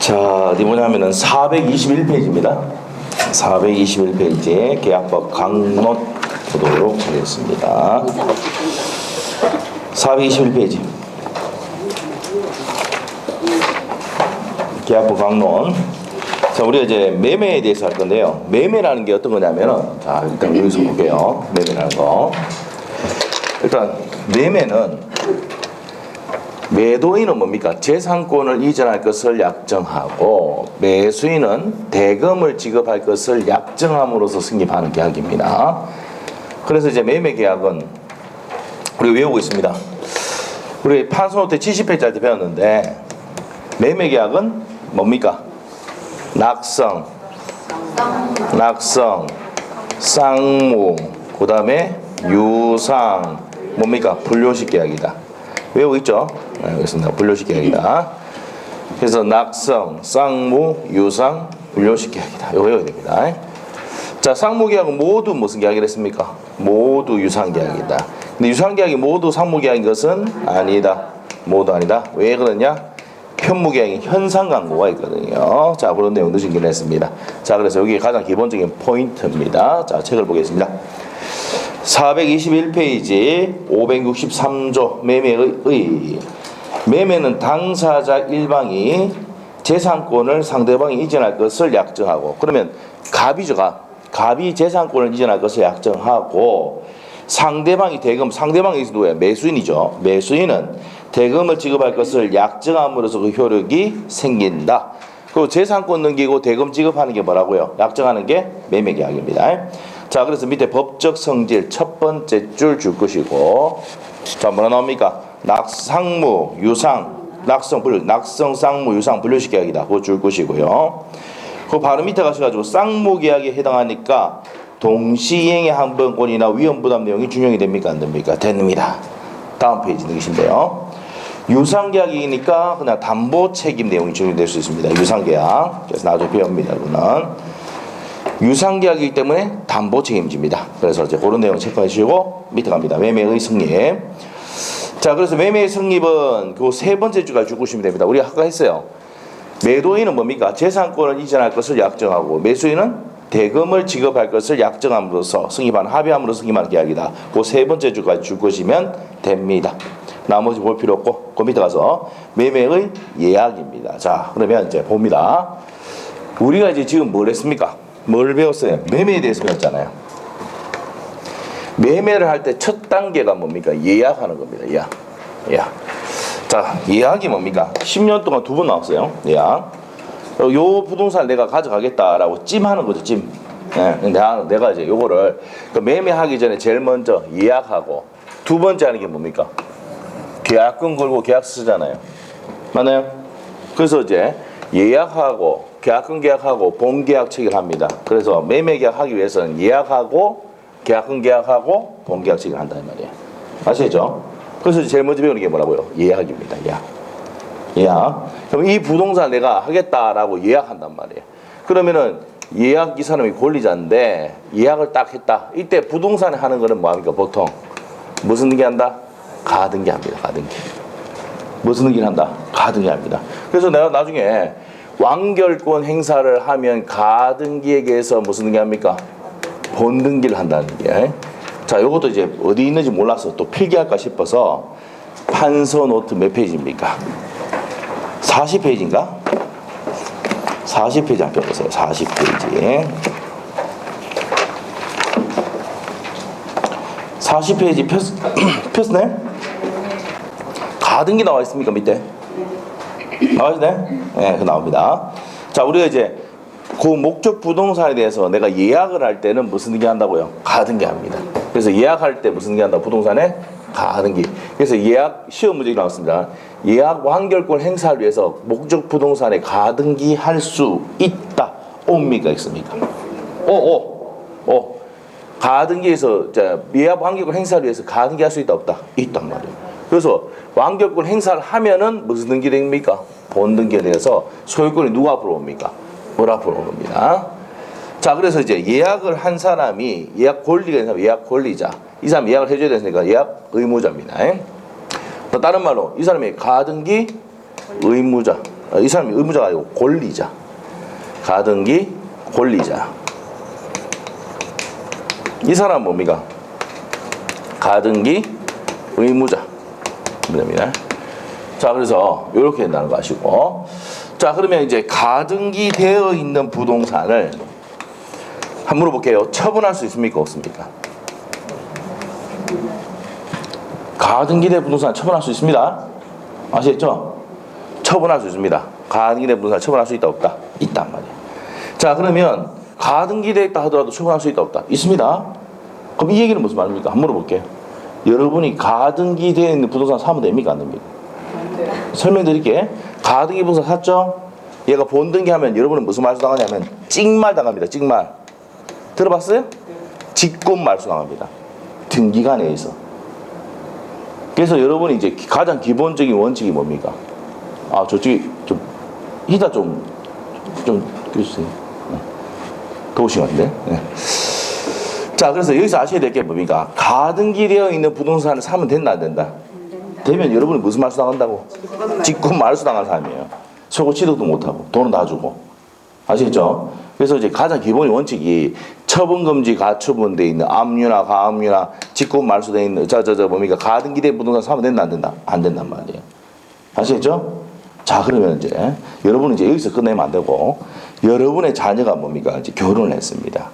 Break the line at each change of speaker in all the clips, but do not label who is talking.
자, 어디 보냐면은 421페이지입니다. 421페이지에 계약법 강론 보도록 하겠습니다. 421페이지. 계약법 강론. 자, 우리가 이제 매매에 대해서 할 건데요. 매매라는 게 어떤 거냐면은, 자, 일단 여기서 볼게요. 매매라는 거. 일단, 매매는 매도인은 뭡니까? 재산권을 이전할 것을 약정하고 매수인은 대금을 지급할 것을 약정함으로써 승립하는 계약입니다. 그래서 이제 매매 계약은 우리 외우고 있습니다. 우리 판소노트 70페이지 할 때 배웠는데 매매 계약은 뭡니까? 낙성, 쌍무, 그 다음에 유상, 뭡니까? 분료식 계약이다. 외우고 있죠? 네, 알겠습니다. 분료식 계약이다. 그래서 낙성, 쌍무, 유상, 분료식 계약이다. 이거 외워야 됩니다. 자, 쌍무 계약은 모두 무슨 계약이라 했습니까? 모두 유상 계약이다. 근데 유상 계약이 모두 쌍무 계약인 것은 아니다. 모두 아니다. 왜 그러냐? 편무 계약인 현상 광고가 있거든요. 자, 그런 내용도 준비했습니다. 자, 그래서 여기 가장 기본적인 포인트입니다. 자, 책을 보겠습니다. 421페이지 563조 매매의 매매는 당사자 일방이 재산권을 상대방이 이전할 것을 약정하고, 그러면 갑이죠. 갑이 재산권을 이전할 것을 약정하고 상대방이 대금, 상대방이 누구예요? 매수인이죠. 매수인은 대금을 지급할 것을 약정함으로써 그 효력이 생긴다. 그리고 재산권 넘기고 대금 지급하는 게 뭐라고요? 약정하는 게 매매계약입니다. 자, 그래서 밑에 법적 성질 첫 번째 줄 줄 것이고, 자, 뭐라 나옵니까? 낙상무, 유상, 낙성, 쌍무, 유상, 분료식 계약이다. 그거 줄 것이고요. 그 바로 밑에 가셔가지고 쌍무 계약에 해당하니까 동시이행의 항변권이나 위험부담 내용이 준용이 됩니까? 안 됩니까? 됩니다. 다음 페이지 넣으신데요. 유상계약이니까 그냥 담보 책임 내용이 적용될 수 있습니다. 유상계약. 그래서 나중에 배웁니다. 이거는. 유상계약이기 때문에 담보 책임집니다. 그래서 이제 그런 내용 체크해 주시고 밑에 갑니다. 매매의 성립. 자, 그래서 매매의 성립은 그 세 번째 주가 줄 것이면 됩니다. 우리가 아까 했어요. 매도인은 뭡니까? 재산권을 이전할 것을 약정하고 매수인은 대금을 지급할 것을 약정함으로써 승입하는, 합의함으로써 승입하는 계약이다. 그 세 번째 주까지 줄 것이면 됩니다. 나머지 볼 필요 없고 그 밑에 가서 매매의 예약입니다. 자, 그러면 이제 봅니다. 우리가 이제 지금 뭘 했습니까? 뭘 배웠어요? 매매에 대해서 배웠잖아요. 매매를 할 때 첫 단계가 뭡니까? 예약하는 겁니다. 예약. 자, 예약이 뭡니까? 10년 동안 2번 나왔어요. 예약. 요 부동산을 내가 가져가겠다라고 찜하는 거죠. 찜. 네, 내가 이제 요거를 매매하기 전에 제일 먼저 예약하고 두 번째 하는 게 뭡니까? 계약금 걸고 계약서 쓰잖아요. 맞나요? 그래서 이제 예약하고 계약금 계약하고 본계약 체결합니다. 그래서 매매 계약하기 위해서는 예약하고 계약금 계약하고 본계약 체결을 한다는 말이에요. 아시죠? 그래서 제일 먼저 배우는 게 뭐라고요? 예약입니다. 예약. 그럼 이 부동산 내가 하겠다라고 예약한단 말이에요. 그러면은 예약 이 사람이 권리자인데 예약을 딱 했다. 이때 부동산에 하는 거는 뭐합니까? 보통 무슨 등기 한다? 가등기 합니다. 가등기. 무슨 등기를 한다? 가등기 합니다. 그래서 내가 나중에 완결권 행사를 하면 가등기에게서 무슨 등기 합니까? 본등기를 한다는 게. 자, 요것도 이제 어디 있는지 몰라서 또 필기할까 싶어서 판서 노트 몇 페이지입니까? 40페이지인가? 40페이지 한번 펴보세요. 40페이지. 40페이지 폈네? 가등기 나와 있습니까? 밑에? 나와 있네? 네, 그 나옵니다. 자, 우리가 이제 그 목적 부동산에 대해서 내가 예약을 할 때는 무슨 등기 한다고요? 가등기 합니다. 그래서 예약할 때 무슨 등기 한다? 부동산에 가등기. 그래서 예약 시험 문제가 나왔습니다. 예약 완결권 행사를 위해서 목적 부동산에 가등기 할 수 있다. 옵니까? 있습니까? 가등기에서 예약 완결권 행사를 위해서 가등기 할 수 있다. 없다. 있단 말이에요. 그래서 완결권 행사를 하면은 무슨 등기 됩니까? 본등기에 대해서 소유권이 누가 앞으로 옵니까? 뭘 앞으로 옵니다. 자, 그래서 이제 예약을 한 사람이 예약 권리가 있는 사람, 예약 권리자. 이 사람 예약을 해줘야 되니까 예약 의무자입니다. 또 다른 말로 이 사람이 가등기 의무자. 이 사람이 의무자가 아니고 권리자. 가등기 권리자. 이 사람은 뭡니까? 가등기 의무자. 됩니다. 자, 그래서 이렇게 된다는 거 아시고. 자, 그러면 이제 가등기 되어 있는 부동산을 한번 물어볼게요. 처분할 수 있습니까? 없습니까? 가등기된 부동산 처분할 수 있습니다. 아시겠죠? 처분할 수 있습니다. 가등기된 부동산 처분할 수 있다 없다? 있단 말이에요. 자, 그러면 가등기되어 있다 하더라도 처분할 수 있다 없다? 있습니다. 그럼 이 얘기는 무슨 말입니까? 한번 물어볼게요. 여러분이 가등기되어 있는 부동산 사면 됩니까? 안 됩니까? 설명드릴게. 가등기 부동산 샀죠? 얘가 본등기하면 여러분은 무슨 말소 당하냐면 찍말 당합니다. 찍말. 들어봤어요? 직권 말소 당합니다. 등기가 내에서. 그래서 여러분이 이제 가장 기본적인 원칙이 뭡니까? 아, 저쪽이 좀 히다 좀 껴주세요. 네. 더우신 것 같은데. 네. 자, 그래서 여기서 아셔야 될 게 뭡니까? 가등기 되어 있는 부동산을 사면 된다 안 된다? 되면 여러분이 무슨 말소 당한다고? 직권 말소 당한 사람이에요. 최고 취득도 못하고 돈은 다 주고. 아시겠죠? 그래서 이제 가장 기본의 원칙이 처분금지 가처분돼 있는 압류나 가압류나 직권 말소돼 있는 뭡니까? 가등기된 부동산 사면 된다 안 된다? 안 된단 말이에요. 아시겠죠? 자, 그러면 이제 여러분은 이제 여기서 끝내면 안 되고 여러분의 자녀가 뭡니까? 이제 결혼을 했습니다.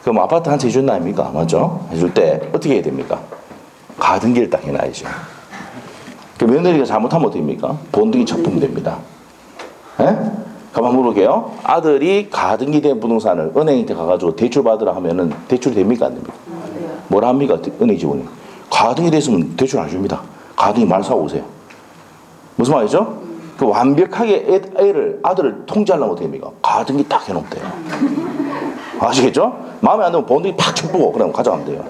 그럼 아파트 한 채 해준다 아닙니까? 맞죠? 해줄 때 어떻게 해야 됩니까? 가등기를 딱 해놔야죠. 그 며느리가 잘못하면 어떻게 됩니까? 본등기 첩부면 됩니다. 예? 가만 물어볼게요. 아들이 가등기된 부동산을 은행한테 가가지고 대출 받으라 하면은 대출이 됩니까? 안 됩니까? 뭐라 합니까? 은행 직원이. 가등기 됐으면 대출 안 줍니다. 가등기 말소하고 오세요. 무슨 말이죠? 그 완벽하게 아들을 통제하려면 어떻게 됩니까? 가등기 딱 해놓으면 돼요. 아시겠죠? 마음에 안 들면 본등기 팍 첩보고 그러면 가져가면 돼요.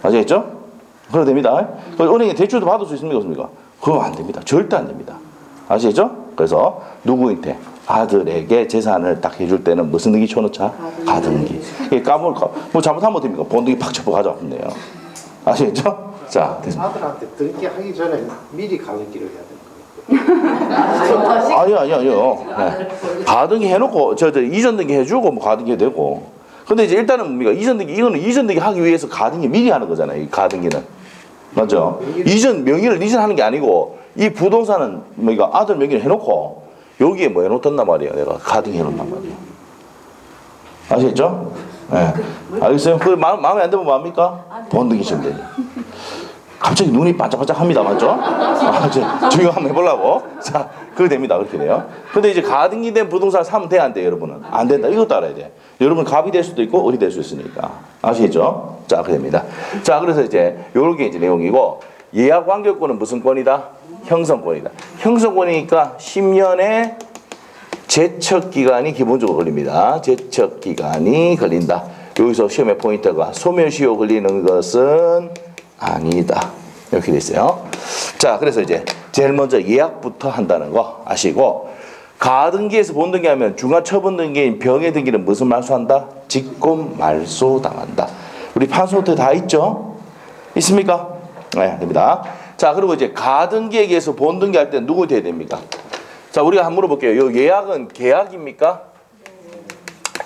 아시겠죠? 그래도 됩니다. 은행에 대출도 받을 수 있습니까? 없습니까? 그건 안 됩니다. 절대 안 됩니다. 아시겠죠? 그래서 누구한테? 아들에게 재산을 딱 해줄 때는 무슨 등기 쳐놓자? 가등기. 까먹을까? 뭐 잘못하면 어떻습니까? 본등기 팍 첩고 가져가면 돼요. 아시겠죠? 자, 됐습니다.
아들한테 등기하기 전에 미리 가등기를 해야 될까요?
아니요. 네. 가등기 해놓고 이전 등기 해주고 뭐 가등기 되고. 근데 이제 일단은 뭡니까? 이전 등기 하기 위해서 가등기 미리 하는 거잖아요. 이 가등기는. 맞죠? 명의를 이전하는 게 아니고 이 부동산은 뭡니까? 아들 명의를 해놓고 여기에 뭐 해놓던단 말이에요. 내가 가등기 해놓단 말이에요. 아시겠죠? 네. 알겠어요? 그 마음에 안 들면 뭐합니까? 본등기 치면 돼요. 갑자기 눈이 반짝반짝 합니다. 맞죠? 저희가 한번 해보려고. 자, 그렇게 됩니다. 그렇게 돼요. 근데 이제 가등기된 부동산을 사면 돼, 안 돼, 여러분은? 안 된다. 이것도 알아야 돼. 여러분 갑이 될 수도 있고, 을이 될 수 있으니까. 아시겠죠? 자, 그렇게 됩니다. 자, 그래서 이제, 요렇게 이제 내용이고, 예약 완결권은 무슨 권이다? 형성권이다. 형성권이니까 10년의 제척기간이 기본적으로 걸립니다. 제척기간이 걸린다. 여기서 시험의 포인트가 소멸시효 걸리는 것은 아니다. 이렇게 돼 있어요. 자, 그래서 이제 제일 먼저 예약부터 한다는 거 아시고, 가등기에서 본등기 하면 중과처분 등기인 병의 등기는 무슨 말소한다? 직권 말소 당한다. 우리 판소부터 다 있죠? 있습니까? 네, 됩니다. 자, 그리고 이제 가등기에 의해서 본등기 할 때 누구 돼야 됩니까? 자, 우리가 한번 물어볼게요. 요 예약은 계약입니까?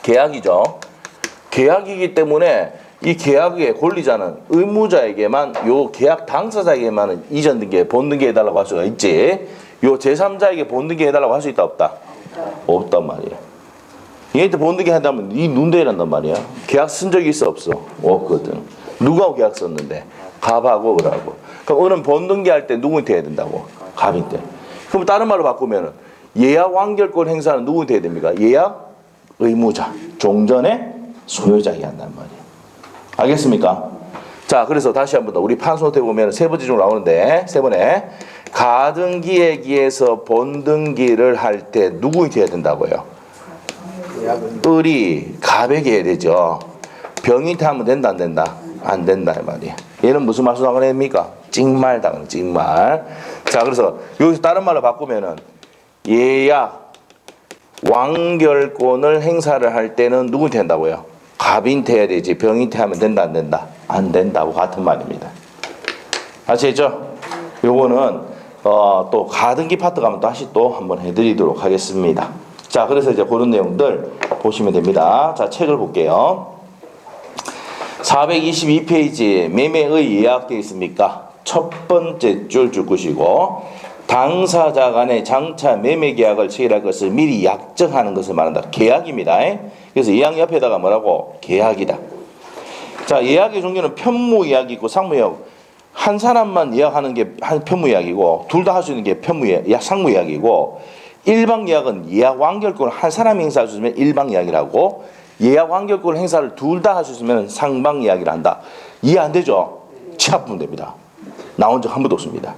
계약이죠. 계약이기 때문에 이 계약의 권리자는 의무자에게만, 요 계약 당사자에게만 이전 등기, 본등기 해달라고 할 수가 있지. 요 제3자에게 본등기 해달라고 할 수 있다 없다? 없단 말이에요. 얘한테 본등기 한다면 이 눈대란단 말이야. 계약 쓴 적이 있어 없어? 없거든. 누구하고 계약 썼는데? 갑하고 을하고. 그럼 을은 본등기 할 때 누구한테 해야 된다고? 갑인데. 그럼 다른 말로 바꾸면은 예약 완결권 행사는 누구한테 해야 됩니까? 예약 의무자, 종전의 소유자에게 한단 말이에요. 알겠습니까? 자, 그래서 다시 한번 더 우리 판소태 보면 세 번째 중으로 나오는데, 세 번에 가등기에 의해서 본등기를 할 때 누구한테 해야 된다고요? 을이 갑에게 해야 되죠. 병인한테 하면 된다 안 된다? 안 된다 이 말이에요. 얘는 무슨 말소 당하는 애입니까? 찍말 당하는 찍말. 자, 그래서 여기서 다른 말로 바꾸면은 예약 완결권을 행사를 할 때는 누구한테 한다고요? 갑인테 해야 되지. 병인테 하면 된다 안 된다? 안 된다고 같은 말입니다. 아시겠죠? 요거는 또 가등기 파트 가면 다시 또 한번 해드리도록 하겠습니다. 자, 그래서 이제 그런 내용들 보시면 됩니다. 자, 책을 볼게요. 422페이지에 매매의 예약되어 있습니까? 첫 번째 줄 것이고, 당사자 간의 장차 매매 계약을 체결할 것을 미리 약정하는 것을 말한다. 계약입니다. 그래서 예약 옆에다가 뭐라고? 계약이다. 자, 예약의 종류는 편무 예약이 있고 상무 예약. 한 사람만 예약하는 게 편무 예약이고, 둘 다 할 수 있는 게 편무 예약, 상무 예약이고, 일방 예약은 예약 완결권을 한 사람이 행사할 수 있으면 일방 예약이라고, 예약 완결권 행사를 둘 다 할 수 있으면 상방 예약이라 한다. 이해 안 되죠? 취합하면 됩니다. 나온 적 한 번도 없습니다.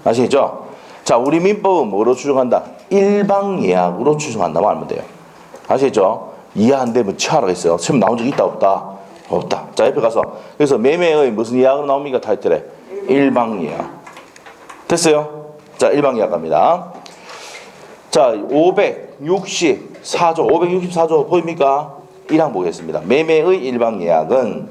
아시겠죠? 자, 우리 민법은 뭐로 추정한다? 일방 예약으로 추정한다고 하면 돼요. 아시겠죠? 이해 안 되면 취하라겠어요. 시험 나온 적 있다 없다? 없다. 자, 옆에 가서 그래서 매매의 무슨 예약으로 나옵니까? 타이틀에 일방 예약. 됐어요? 자, 일방 예약 갑니다. 자, 564조 보입니까? 1항 보겠습니다. 매매의 일방 예약은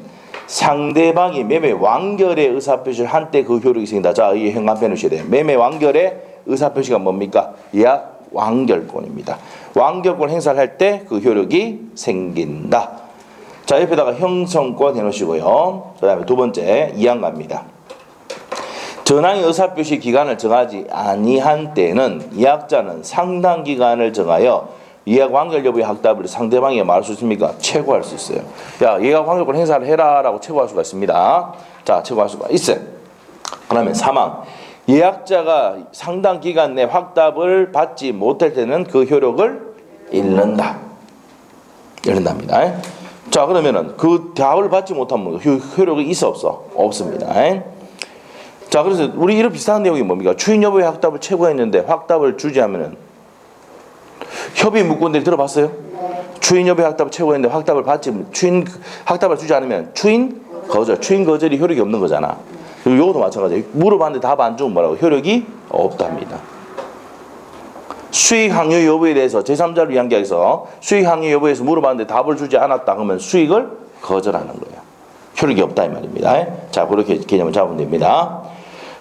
상대방이 매매 완결의 의사표시를 한 때 그 효력이 생긴다. 자, 이 행간 빼놓으셔야 돼요. 매매 완결의 의사표시가 뭡니까? 예약 완결권입니다. 완결권 행사를 할 때 그 효력이 생긴다. 자, 옆에다가 형성권 해놓으시고요. 그 다음에 두 번째 2항 갑니다. 전항의 의사표시 기간을 정하지 아니한 때는 예약자는 상당 기간을 정하여 예약 완결 여부의 확답을 상대방에게 말할 수 있습니까? 최고할 수 있어요. 야, 예약 완결권 행사를 해라라고 최고할 수가 있습니다. 자, 최고할 수가 있어요. 그다음에 3항. 예약자가 상당 기간 내 확답을 받지 못할 때는 그 효력을 잃는다. 잃는답니다. 자, 그러면은 그 답을 받지 못하면 효력이 있어 없어? 없습니다. 자, 그래서 우리 이런 비슷한 내용이 뭡니까? 추인 여부의 확답을 최고했는데 확답을 주지 하면은 협의 무권들이 들어봤어요? 추인 여부의 확답을 최고했는데 확답을 확답을 주지 않으면 추인 거절이 효력이 없는 거잖아. 그리고 이것도 마찬가지예요. 물어봤는데 답 안 주면 뭐라고? 효력이 없답니다. 수익 항유 여부에 대해서 제3자를 위한 계약에서 수익 항유 여부에서 물어봤는데 답을 주지 않았다 그러면 수익을 거절하는 거예요. 효력이 없다 이 말입니다. 자, 그렇게 개념을 잡으면 됩니다.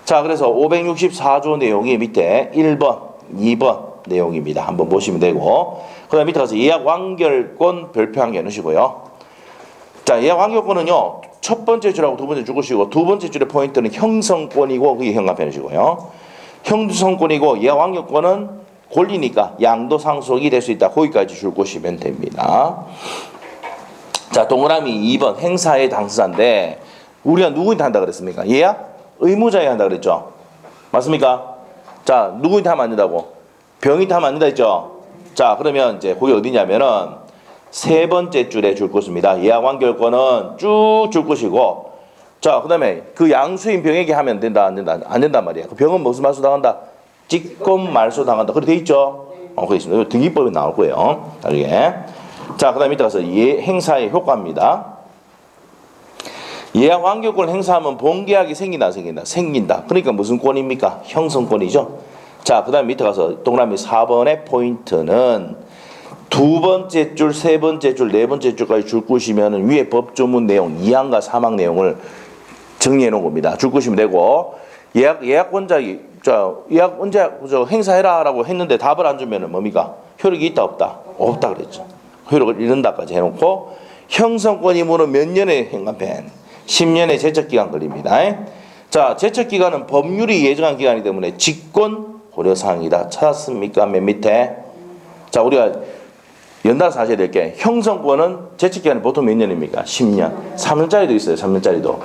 자, 그래서 564조 내용이 밑에 1번, 2번 내용입니다. 한번 보시면 되고, 그 다음 밑에 가서 예약 완결권 별표한 개 넣으시고요. 자, 예약 완결권은요, 첫 번째 줄하고 두 번째 줄 것이고, 두 번째 줄의 포인트는 형성권이고, 그게 현관표 넣으시고요. 형성권이고, 예약 완결권은 권리니까 양도 상속이 될 수 있다. 거기까지 줄 것이면 됩니다. 자, 동그라미 2번 행사의 당사자인데, 우리가 누구한테 한다 그랬습니까? 예약? 의무자에 한다 그랬죠? 맞습니까? 자, 누구한테 하면 안 된다고? 병인한테 하면 안 된다 했죠? 자, 그러면 이제 거기 어디냐면은 세 번째 줄에 줄 것입니다. 예약 완결권은 쭉 줄 것이고, 자, 그 다음에 그 양수인 병에게 하면 된다, 안 된다? 안 된단 말이야. 그 병은 무슨 말소 당한다? 직권 말소 당한다. 그렇게 돼 있죠? 거기 있습니다. 등기법에 나올 거예요. 나중에. 자, 그 다음에 밑에 가서 행사의 효과입니다. 예약 완결권을 행사하면 본계약이 생긴다, 안 생긴다? 생긴다. 그러니까 무슨 권입니까? 형성권이죠. 자, 그 다음에 밑에 가서 동그라미 4번의 포인트는 두 번째 줄, 세 번째 줄, 네 번째 줄까지 줄 것이면 위에 법조문 내용 2항과 3항 내용을 정리해 놓은 겁니다. 줄 것이면 되고, 예약권자기, 예약 언제 행사해라라고 했는데 답을 안 주면은 뭡니까? 효력이 있다, 없다? 없다 그랬죠. 효력을 잃는다까지 해놓고, 형성권이면은 몇 년의 행간펜? 10년의 제척기간 걸립니다. 자, 제척기간은 법률이 예정한 기간이기 때문에 직권 고려사항이다. 찾았습니까? 맨 밑에. 자, 우리가 연달아서 하셔야 될 게, 형성권은 제척기간이 보통 몇 년입니까? 10년. 3년짜리도 있어요. 3년짜리도.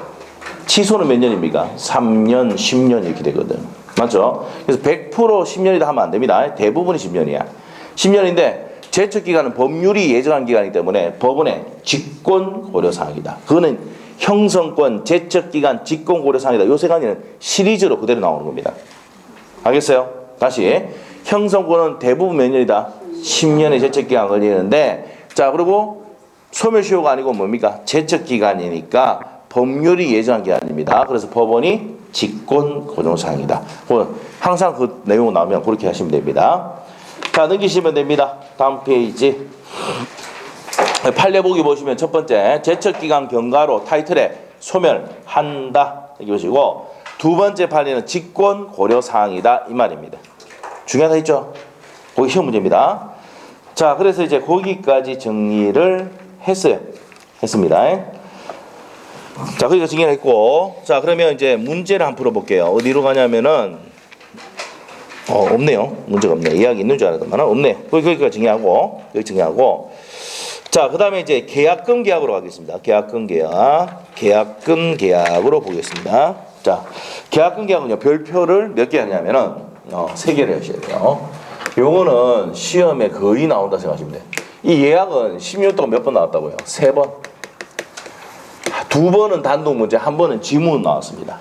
취소는 몇 년입니까? 3년, 10년 이렇게 되거든. 맞죠? 그래서 100% 10년이다 하면 안 됩니다. 대부분이 10년이야. 10년인데 제척기간은 법률이 예정한 기간이기 때문에 법원의 직권 고려사항이다. 그거는 형성권, 제척기간, 직권 고려사항이다. 요 세 가지는 시리즈로 그대로 나오는 겁니다. 알겠어요? 다시. 형성권은 대부분 몇 년이다? 10년의 제척기간 걸리는데, 자, 그리고 소멸시효가 아니고 뭡니까? 제척기간이니까 법률이 예정한 기간입니다. 그래서 법원이 직권 고정사항이다. 항상 그 내용 나오면 그렇게 하시면 됩니다. 자, 넘기시면 됩니다. 다음 페이지. 판례 보기 보시면 첫 번째 제척기간 경과로 타이틀에 소멸한다 이것이고, 두 번째 판례는 직권 고려 사항이다 이 말입니다. 중요하다 했죠? 거기 시험 문제입니다. 자, 그래서 이제 거기까지 정리를 했습니다. 자, 거기가 정리를 했고, 자, 그러면 이제 문제를 한번 풀어볼게요. 어디로 가냐면은, 없네요. 문제가 없네. 이야기 있는 줄 알았더만 없네. 거기까지 정리하고, 여기 정리하고. 자, 그 다음에 이제 계약금 계약으로 가겠습니다. 계약금 계약금 계약으로 보겠습니다. 자, 계약금 계약은요, 별표를 몇 개 하냐면은, 3개를 하셔야 돼요. 요거는 시험에 거의 나온다 생각하시면 돼요. 이 예약은 10년 동안 몇 번 나왔다고요? 3번. 2번은 단독 문제, 1번은 지문 나왔습니다.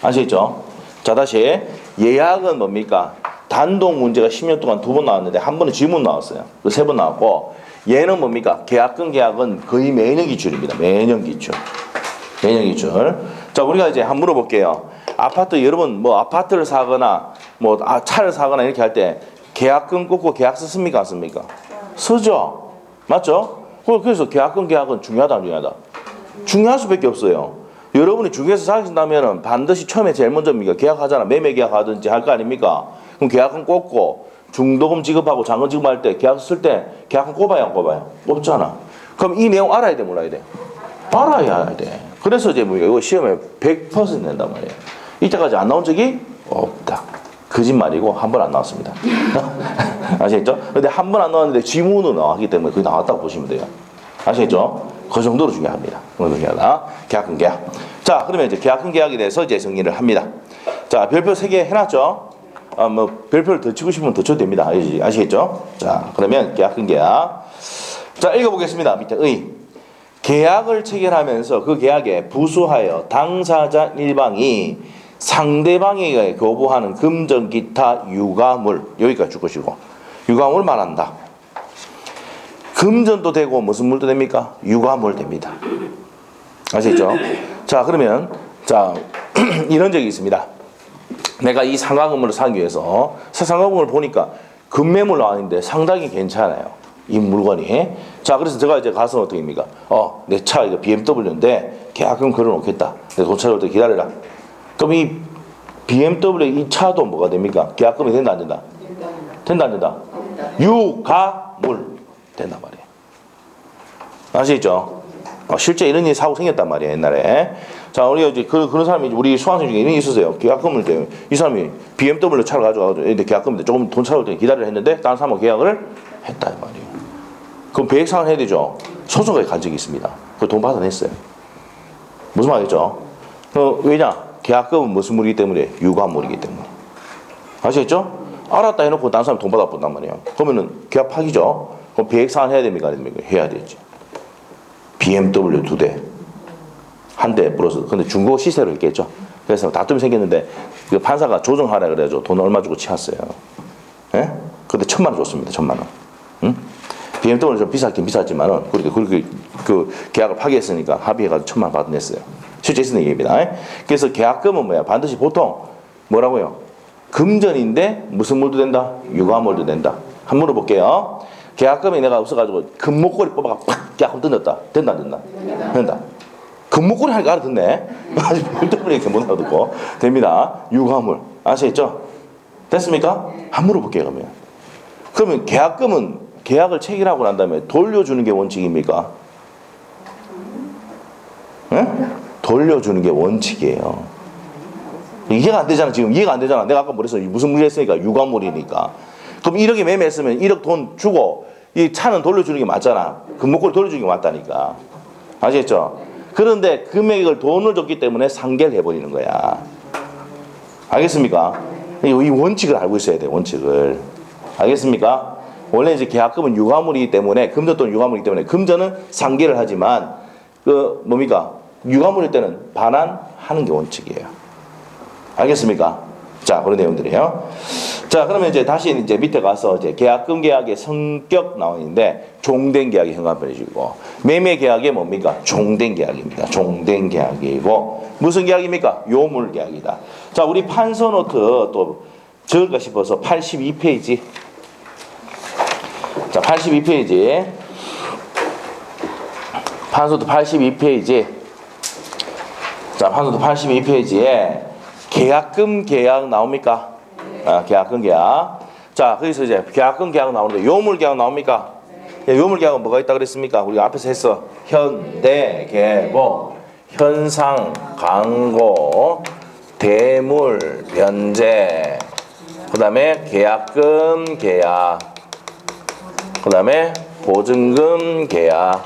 아시겠죠? 자, 다시. 예약은 뭡니까? 단독 문제가 10년 동안 2번 나왔는데 1번은 지문 나왔어요. 그 3번 나왔고, 얘는 뭡니까? 계약금 계약은 거의 매년 기출입니다. 매년 기출. 매년 기출. 자, 우리가 이제 한번 물어볼게요. 아파트, 여러분, 뭐 아파트를 사거나, 뭐 차를 사거나 이렇게 할 때 계약금 꽂고 계약서 씁니까? 안 씁니까? 쓰죠? 맞죠? 그래서 계약금 계약은 중요하다, 안 중요하다? 중요할 수밖에 없어요. 여러분이 중개사 사신다면은 반드시 처음에 제일 먼저 뭡니까? 계약하잖아. 매매 계약하든지 할 거 아닙니까? 그럼 계약금 꽂고 중도금 지급하고 잔금 지급할 때 계약서 쓸 때 계약금 꼽아야 안 꼽아요? 꼽잖아. 그럼 이 내용 알아야 돼, 몰라야 돼? 알아야 돼. 그래서 이제 뭐 이거 시험에 100% 낸단 말이에요. 이때까지 안 나온 적이 없다. 거짓말이고 한 번 안 나왔습니다. 아시겠죠? 근데 한 번 안 나왔는데 지문으로 나왔기 때문에 그게 나왔다고 보시면 돼요. 아시겠죠? 그 정도로 중요합니다. 중요하다. 계약금 계약. 자, 그러면 이제 계약금 계약에 대해서 이제 정리를 합니다. 자, 별표 3개 해놨죠? 뭐 별표를 더 치고 싶으면 더 쳐도 됩니다. 아시겠죠? 자, 그러면 계약금 계약. 자, 읽어보겠습니다. 밑에 계약을 체결하면서 그 계약에 부수하여 당사자 일방이 상대방에게 교부하는 금전 기타 유가물, 여기까지 줄 것이고, 유가물 말한다. 금전도 되고 무슨 물도 됩니까? 유가물 됩니다. 아시겠죠? 자, 그러면 자 이런 적이 있습니다. 내가 이 상가건물을 사기 위해서 상가건물을 보니까 금매물 나왔는데 상당히 괜찮아요. 이 물건이. 자, 그래서 제가 이제 가서 어떻게 합니까? 내 차 이거 BMW인데 계약금 걸어놓겠다. 내가 돈 찾아올 때 기다려라. 그럼 이 BMW 이 차도 뭐가 됩니까? 계약금이 된다 안 된다? 된다 안 된다? 유가물 된단 말이에요. 아시겠죠? 실제 이런 일이 사고 생겼단 말이에요, 옛날에. 자, 우리가 이제 그런 사람이 우리 수강생 중에 이런 게 있었어요. 계약금을 때문에 이 사람이 BMW 차를 가져가지고 계약금인데 조금 돈 찾아올 때 기다리려 했는데 다른 사람하고 계약을 했다 이 말이에요. 그럼 배액상을 해야 되죠. 소송까지 간 적이 있습니다. 그 돈 받아냈어요. 무슨 말이죠? 왜냐? 계약금은 무슨 물이기 때문에? 유가물이기 때문에. 아시겠죠? 알았다 해놓고 다른 사람 돈 받아본단 말이에요. 그러면은 계약 파기죠. 그럼 배액상을 해야 됩니까? 아닙니까? 해야 되지. BMW 2대. 한 대 플러스. 근데 중고 시세로 했겠죠. 그래서 다툼이 생겼는데 그 판사가 조정하라 그래가지고 돈 얼마 주고 치웠어요. 예? 근데 1,000만 원 줬습니다. 1,000만 원. 응? BMW는 좀 비쌌긴 비쌌지만은 그렇게 그 계약을 파기했으니까 합의해가지고 1,000만 원 받아냈어요. 실제 있는 얘기입니다. 그래서 계약금은 뭐야? 반드시 보통 뭐라고요? 금전인데 무슨 물도 된다? 유가물도 된다. 한번 물어볼게요. 계약금이 내가 없어가지고 금목걸이 뽑아가 팍 계약금 던졌다. 된다 안 된다? 된다. 금목걸이 하니까 알아듣네. 별도로 이렇게 못 알아듣고 됩니다. 유가물 아시겠죠? 됐습니까? 한번 물어볼게요. 그러면 계약금은 계약을 체결하고 난 다음에 돌려주는 게 원칙입니까? 응? 돌려주는 게 원칙이에요. 이해가 안 되잖아. 지금 이해가 안 되잖아. 내가 아까 뭐랬어? 무슨 물이 했으니까 유가물이니까. 그럼 1억에 매매했으면 1억 돈 주고 이 차는 돌려주는 게 맞잖아. 금목걸이 돌려주는 게 맞다니까. 아시겠죠? 그런데 금액을 돈을 줬기 때문에 상계를 해버리는 거야. 알겠습니까? 이 원칙을 알고 있어야 돼. 원칙을. 알겠습니까? 원래 이제 계약금은 유가물이기 때문에 금전 또는 유가물이기 때문에 금전은 상계를 하지만 그 뭡니까? 유가물일 때는 반환하는 게 원칙이에요. 알겠습니까? 자, 그런 내용들이에요. 자, 그러면 이제 다시 이제 밑에 가서 이제 계약금 계약의 성격 나오는데 종된 계약이 현관편이시고 매매 계약이 뭡니까? 종된 계약입니다. 종된 계약이고 무슨 계약입니까? 요물 계약이다. 자, 우리 판서 노트 또 적을까 싶어서 82페이지. 자, 82페이지. 판서도 82페이지. 자, 판서도 82페이지에 계약금 계약 나옵니까? 계약금 계약. 자, 거기서 이제 계약금 계약 나오는데 요물 계약 나옵니까? 요물 계약은 뭐가 있다 그랬습니까? 우리가 앞에서 했어. 현대 계보, 현상 강고, 대물 변제, 그다음에 계약금 계약, 그다음에 보증금 계약.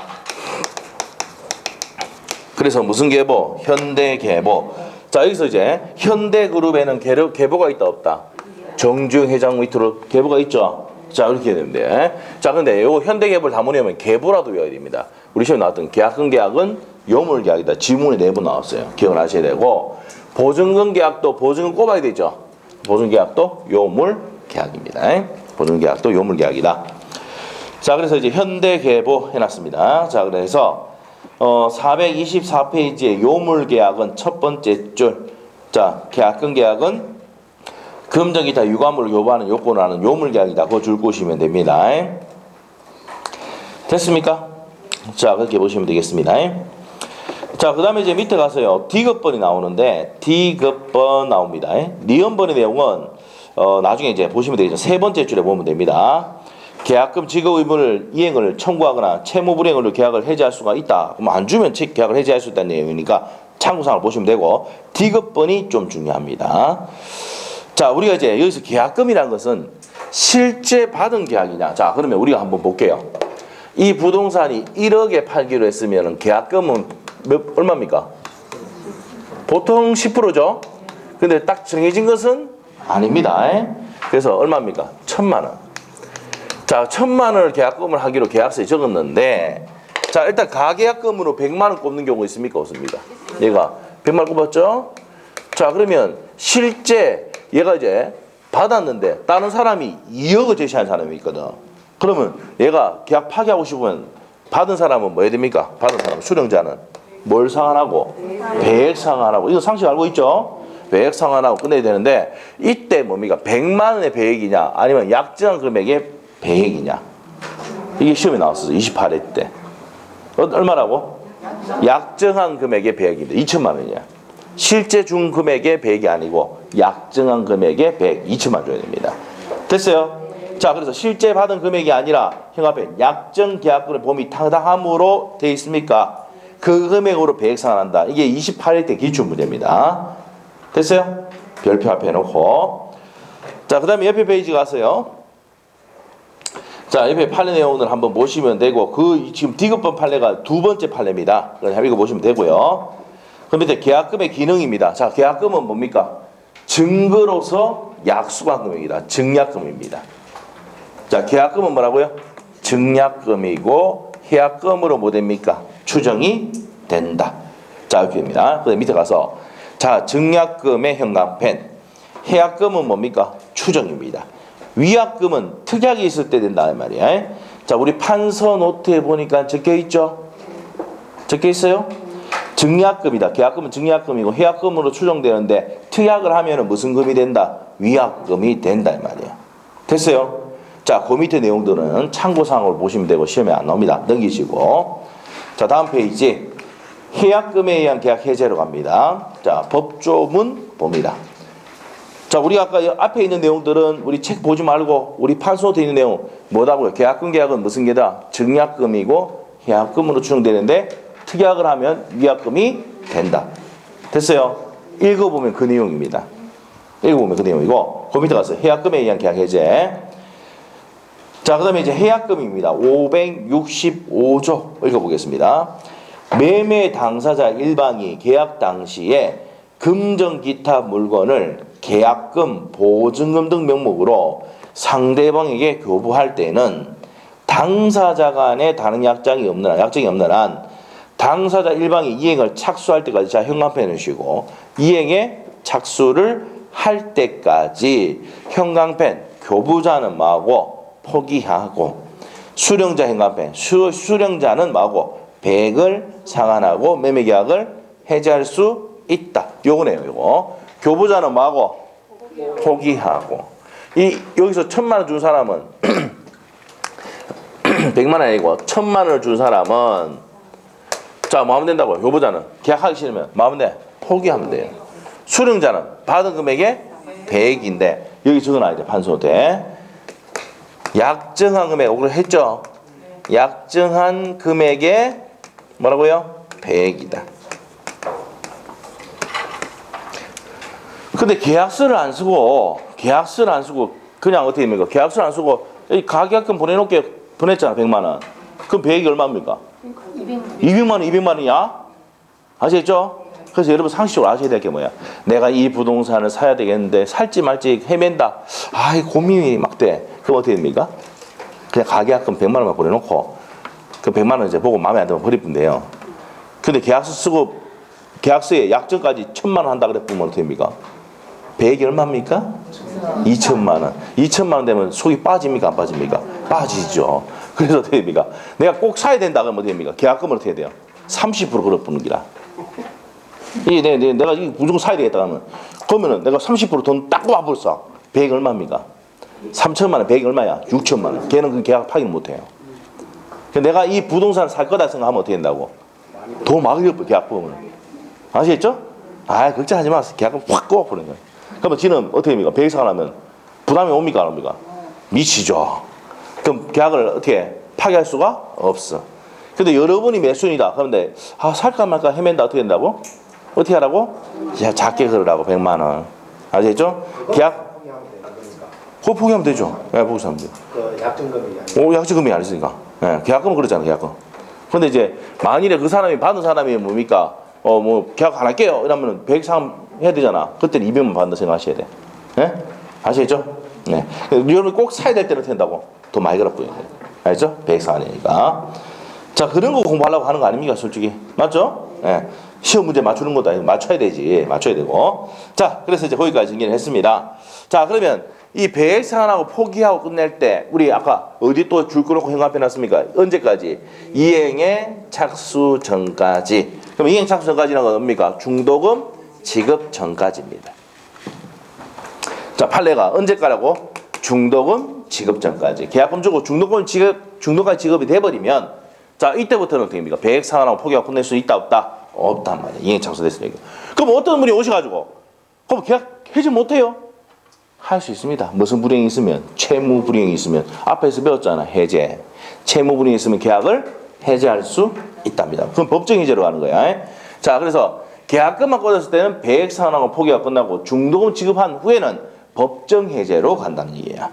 그래서 무슨 계보? 현대 계보. 자, 여기서 이제 현대그룹에는 계보가 있다 없다? 정주영 회장 밑으로 계보가 있죠. 자, 이렇게 되는데, 자, 근데 요거 현대계보를 다 모르면 계보라도 외워야 됩니다. 우리 시험에 나왔던 계약금 계약은 요물 계약이다. 지문에 4번 나왔어요. 기억을 하셔야 되고, 보증금 계약도 보증금 꼽아야 되죠. 보증금 계약도 요물 계약입니다. 보증금 계약도 요물 계약이다. 자, 그래서 이제 현대계보 해놨습니다. 자, 그래서 424페이지의 요물 계약은 첫 번째 줄. 자, 계약금 계약은 금전 기타 유관물을 요구하는 요건을 하는 요물 계약이다. 그거 줄 보시면 됩니다. 됐습니까? 자, 그렇게 보시면 되겠습니다. 자, 그 다음에 이제 밑에 가서요. 디귿번이 나오는데, 디귿번 나옵니다. 니은번의 내용은, 나중에 이제 보시면 되겠죠. 세 번째 줄에 보면 됩니다. 계약금 지급 의무를 이행을 청구하거나 채무 불이행으로 계약을 해지할 수가 있다. 그럼 안 주면 계약을 해지할 수 있다는 내용이니까 참고사항을 보시면 되고, 디귿번이 좀 중요합니다. 자, 우리가 이제 여기서 계약금이라는 것은 실제 받은 계약이냐. 자, 그러면 우리가 한번 볼게요. 이 부동산이 1억에 팔기로 했으면 계약금은 얼마입니까? 보통 10%죠. 근데 딱 정해진 것은 아닙니다. 그래서 얼마입니까? 1,000만 원. 자, 1,000만 원을 계약금을 하기로 계약서에 적었는데, 자, 일단 가계약금으로 100만 원 꼽는 경우가 있습니까? 없습니까? 얘가 100만 원 꼽았죠? 자, 그러면 실제 얘가 이제 받았는데 다른 사람이 2억을 제시한 사람이 있거든. 그러면 얘가 계약 파기하고 싶으면 받은 사람은 뭐 해야 됩니까? 받은 사람, 수령자는 뭘 상환하고? 배액 상환하고. 이거 상식 알고 있죠? 배액 상환하고 끝내야 되는데, 이때 뭡니까? 100만 원의 배액이냐 아니면 약정한 금액의 배액이냐. 이게 시험에 나왔었어. 28회 때. 얼마라고? 약정한 금액의 배액인데 2천만 원이냐. 실제 준 금액의 100이 아니고 약정한 금액의 100, 2천만 줘야 됩니다. 됐어요? 자, 그래서 실제 받은 금액이 아니라 형 앞에 약정 계약금의 범위 타당함으로 되어 있습니까? 그 금액으로 100 상환한다. 이게 28일 때 기출 문제입니다. 됐어요? 별표 앞에 놓고. 자, 그 다음에 옆에 페이지 가서요. 자, 옆에 판례 내용을 한번 보시면 되고, 지금 디귿번 판례가 두 번째 판례입니다. 그래서 읽어보시면 되고요. 그 밑에 계약금의 기능입니다. 자, 계약금은 뭡니까? 증거로서 약수한 금액이다. 증약금입니다. 자, 계약금은 뭐라고요? 증약금이고 해약금으로 뭐 됩니까? 추정이 된다. 자, 이렇게입니다. 그 밑에 가서 자, 증약금의 현강펜, 해약금은 뭡니까? 추정입니다. 위약금은 특약이 있을 때 된다 이 말이야. 자, 우리 판서 노트에 보니까 적혀 있죠? 적혀 있어요? 증약금이다. 계약금은 증약금이고 해약금으로 추정되는데 특약을 하면은 무슨 금이 된다? 위약금이 된다 이 말이에요. 됐어요? 자, 그 밑에 내용들은 참고사항으로 보시면 되고 시험에 안 나옵니다. 넘기시고. 자, 다음 페이지. 해약금에 의한 계약 해제로 갑니다. 자, 법조문 봅니다. 자, 우리 아까 앞에 있는 내용들은 우리 책 보지 말고 우리 판소노트에 있는 내용 뭐라고요? 계약금 계약은 무슨 게다? 증약금이고 해약금으로 추정되는데 특약을 하면 위약금이 된다. 됐어요? 읽어보면 그 내용입니다. 읽어보면 그 내용이고 그 밑에 가서 해약금에 의한 계약 해제. 자, 그 다음에 이제 해약금입니다. 565조 읽어보겠습니다. 매매 당사자 일방이 계약 당시에 금전 기타 물건을 계약금, 보증금 등 명목으로 상대방에게 교부할 때는 당사자 간에 다른 약정이 없는 한 당사자 일방이 이행을 착수할 때까지, 자, 현관펜 해주시고 이행에 착수를 할 때까지 현관펜 교부자는 뭐하고 포기하고 수령자 현관펜 수령자는 뭐하고 배액을 상환하고 매매계약을 해지할 수 있다. 요거네요. 요거 교부자는 뭐하고 포기하고. 여기서 1,000만 원 준 사람은 100만 원 아니고 1,000만 원을 준 사람은 자, 뭐 하면 된다고요? 교부자는 계약하기 싫으면 뭐 하면 돼? 포기하면 돼요. 수령자는 받은 금액의 100인데 여기 적어놔야 돼. 판소대. 약정한 금액 오늘 했죠. 약정한 금액의 뭐라고요? 100이다. 근데 계약서를 안 쓰고 그냥 어떻게 됩니까? 계약서를 안 쓰고 이 가계약금 보내놓게 보냈잖아. 100만 원. 그럼 100이 얼마입니까? 200만 원, 200만 원이야? 아시겠죠? 그래서 여러분 상식적으로 아셔야 될 게 뭐야? 내가 이 부동산을 사야 되겠는데 살지 말지 헤맨다. 아이 고민이 막 돼. 그럼 어떻게 됩니까? 그냥 가계약금 100만 원만 보내놓고 그 100만 원 이제 보고 마음에 안 들면 버리면 돼요. 근데 계약서 쓰고 계약서에 약정까지 1000만 원 한다 그랬으면 어떻게 됩니까? 100이 얼마입니까? 2천만 원. 2천만 원 되면 속이 빠집니까? 안 빠집니까? 빠지죠. 그래서 어떻게 됩니까? 내가 꼭 사야 된다 그러면 어떻게 됩니까? 계약금을 어떻게 해야 돼요? 30% 걸어보는 기라. 내가 이 무조건 사야 되겠다 하면 그러면은 내가 30% 돈 딱 와버렸어. 100 얼마입니까? 3천만 원, 100이 얼마야? 6천만 원. 걔는 그 계약 파기 못해요. 내가 이 부동산 살 거다 생각하면 어떻게 된다고? 더 막으려고 계약 보면. 아시겠죠? 아 걱정하지 마. 계약금 확 꼬아버리는 거예요. 그러면 지는 어떻게 됩니까? 100 상하면 부담이 옵니까? 안 옵니까? 미치죠. 그럼 계약을 어떻게 파기할 수가 없어. 근데 여러분이 매수인이다. 그런데 살까 말까 헤맨다. 어떻게 된다고? 어떻게 하라고? 야, 작게 걸으라고 100만 원. 아시겠죠? 계약 그거 포기하면 되죠. 예, 포기하면 돼요.
그 약정금이 아니고.
약정금이 아니으니까. 예, 계약금은 그렇잖아요. 계약금. 그런데 이제 만일에 그 사람이 받은 사람이 뭡니까? 계약 안 할게요. 이러면 100 해야 되잖아. 그때는 200만 받는다 생각하셔야 돼. 예? 아시겠죠? 네. 여러분 꼭 사야 될 때는 된다고. 더 많이 걸었고요. 알죠? 100 사니까. 자, 그런 거 공부하려고 하는 거 아닙니까? 솔직히. 맞죠? 예. 시험 문제 맞추는 것도 아니고 맞춰야 되지. 맞춰야 되고. 자, 그래서 이제 거기까지 정리를 했습니다. 자, 그러면 이 배액상환하고 포기하고 끝낼 때 우리 아까 어디 또 줄 끊고 형합해 놨습니까? 언제까지? 이행의 착수 전까지. 그럼 이행 착수 전까지는 뭡니까? 중도금 지급 전까지입니다. 자, 판례가 언제까지라고? 중도금 지급 전까지. 계약금 주고 중도까지 지급이 돼버리면 자, 이때부터는 어떻게 됩니까? 배액상환하고 포기하고 끝낼 수 있다 없다? 없단 말이야. 이행 착수 됐으니까. 그럼 어떤 분이 오셔가지고 그럼 계약 해지 못해요? 할 수 있습니다. 무슨 불이행이 있으면, 채무 불이행이 있으면 앞에서 배웠잖아. 해제. 채무 불이행이 있으면 계약을 해제할 수 있답니다. 그럼 법정 해제로 가는 거야. 자, 그래서 계약금만 꽂았을 때는 배액상환하고 포기가 끝나고 중도금 지급한 후에는 법정 해제로 간다는 얘기예요.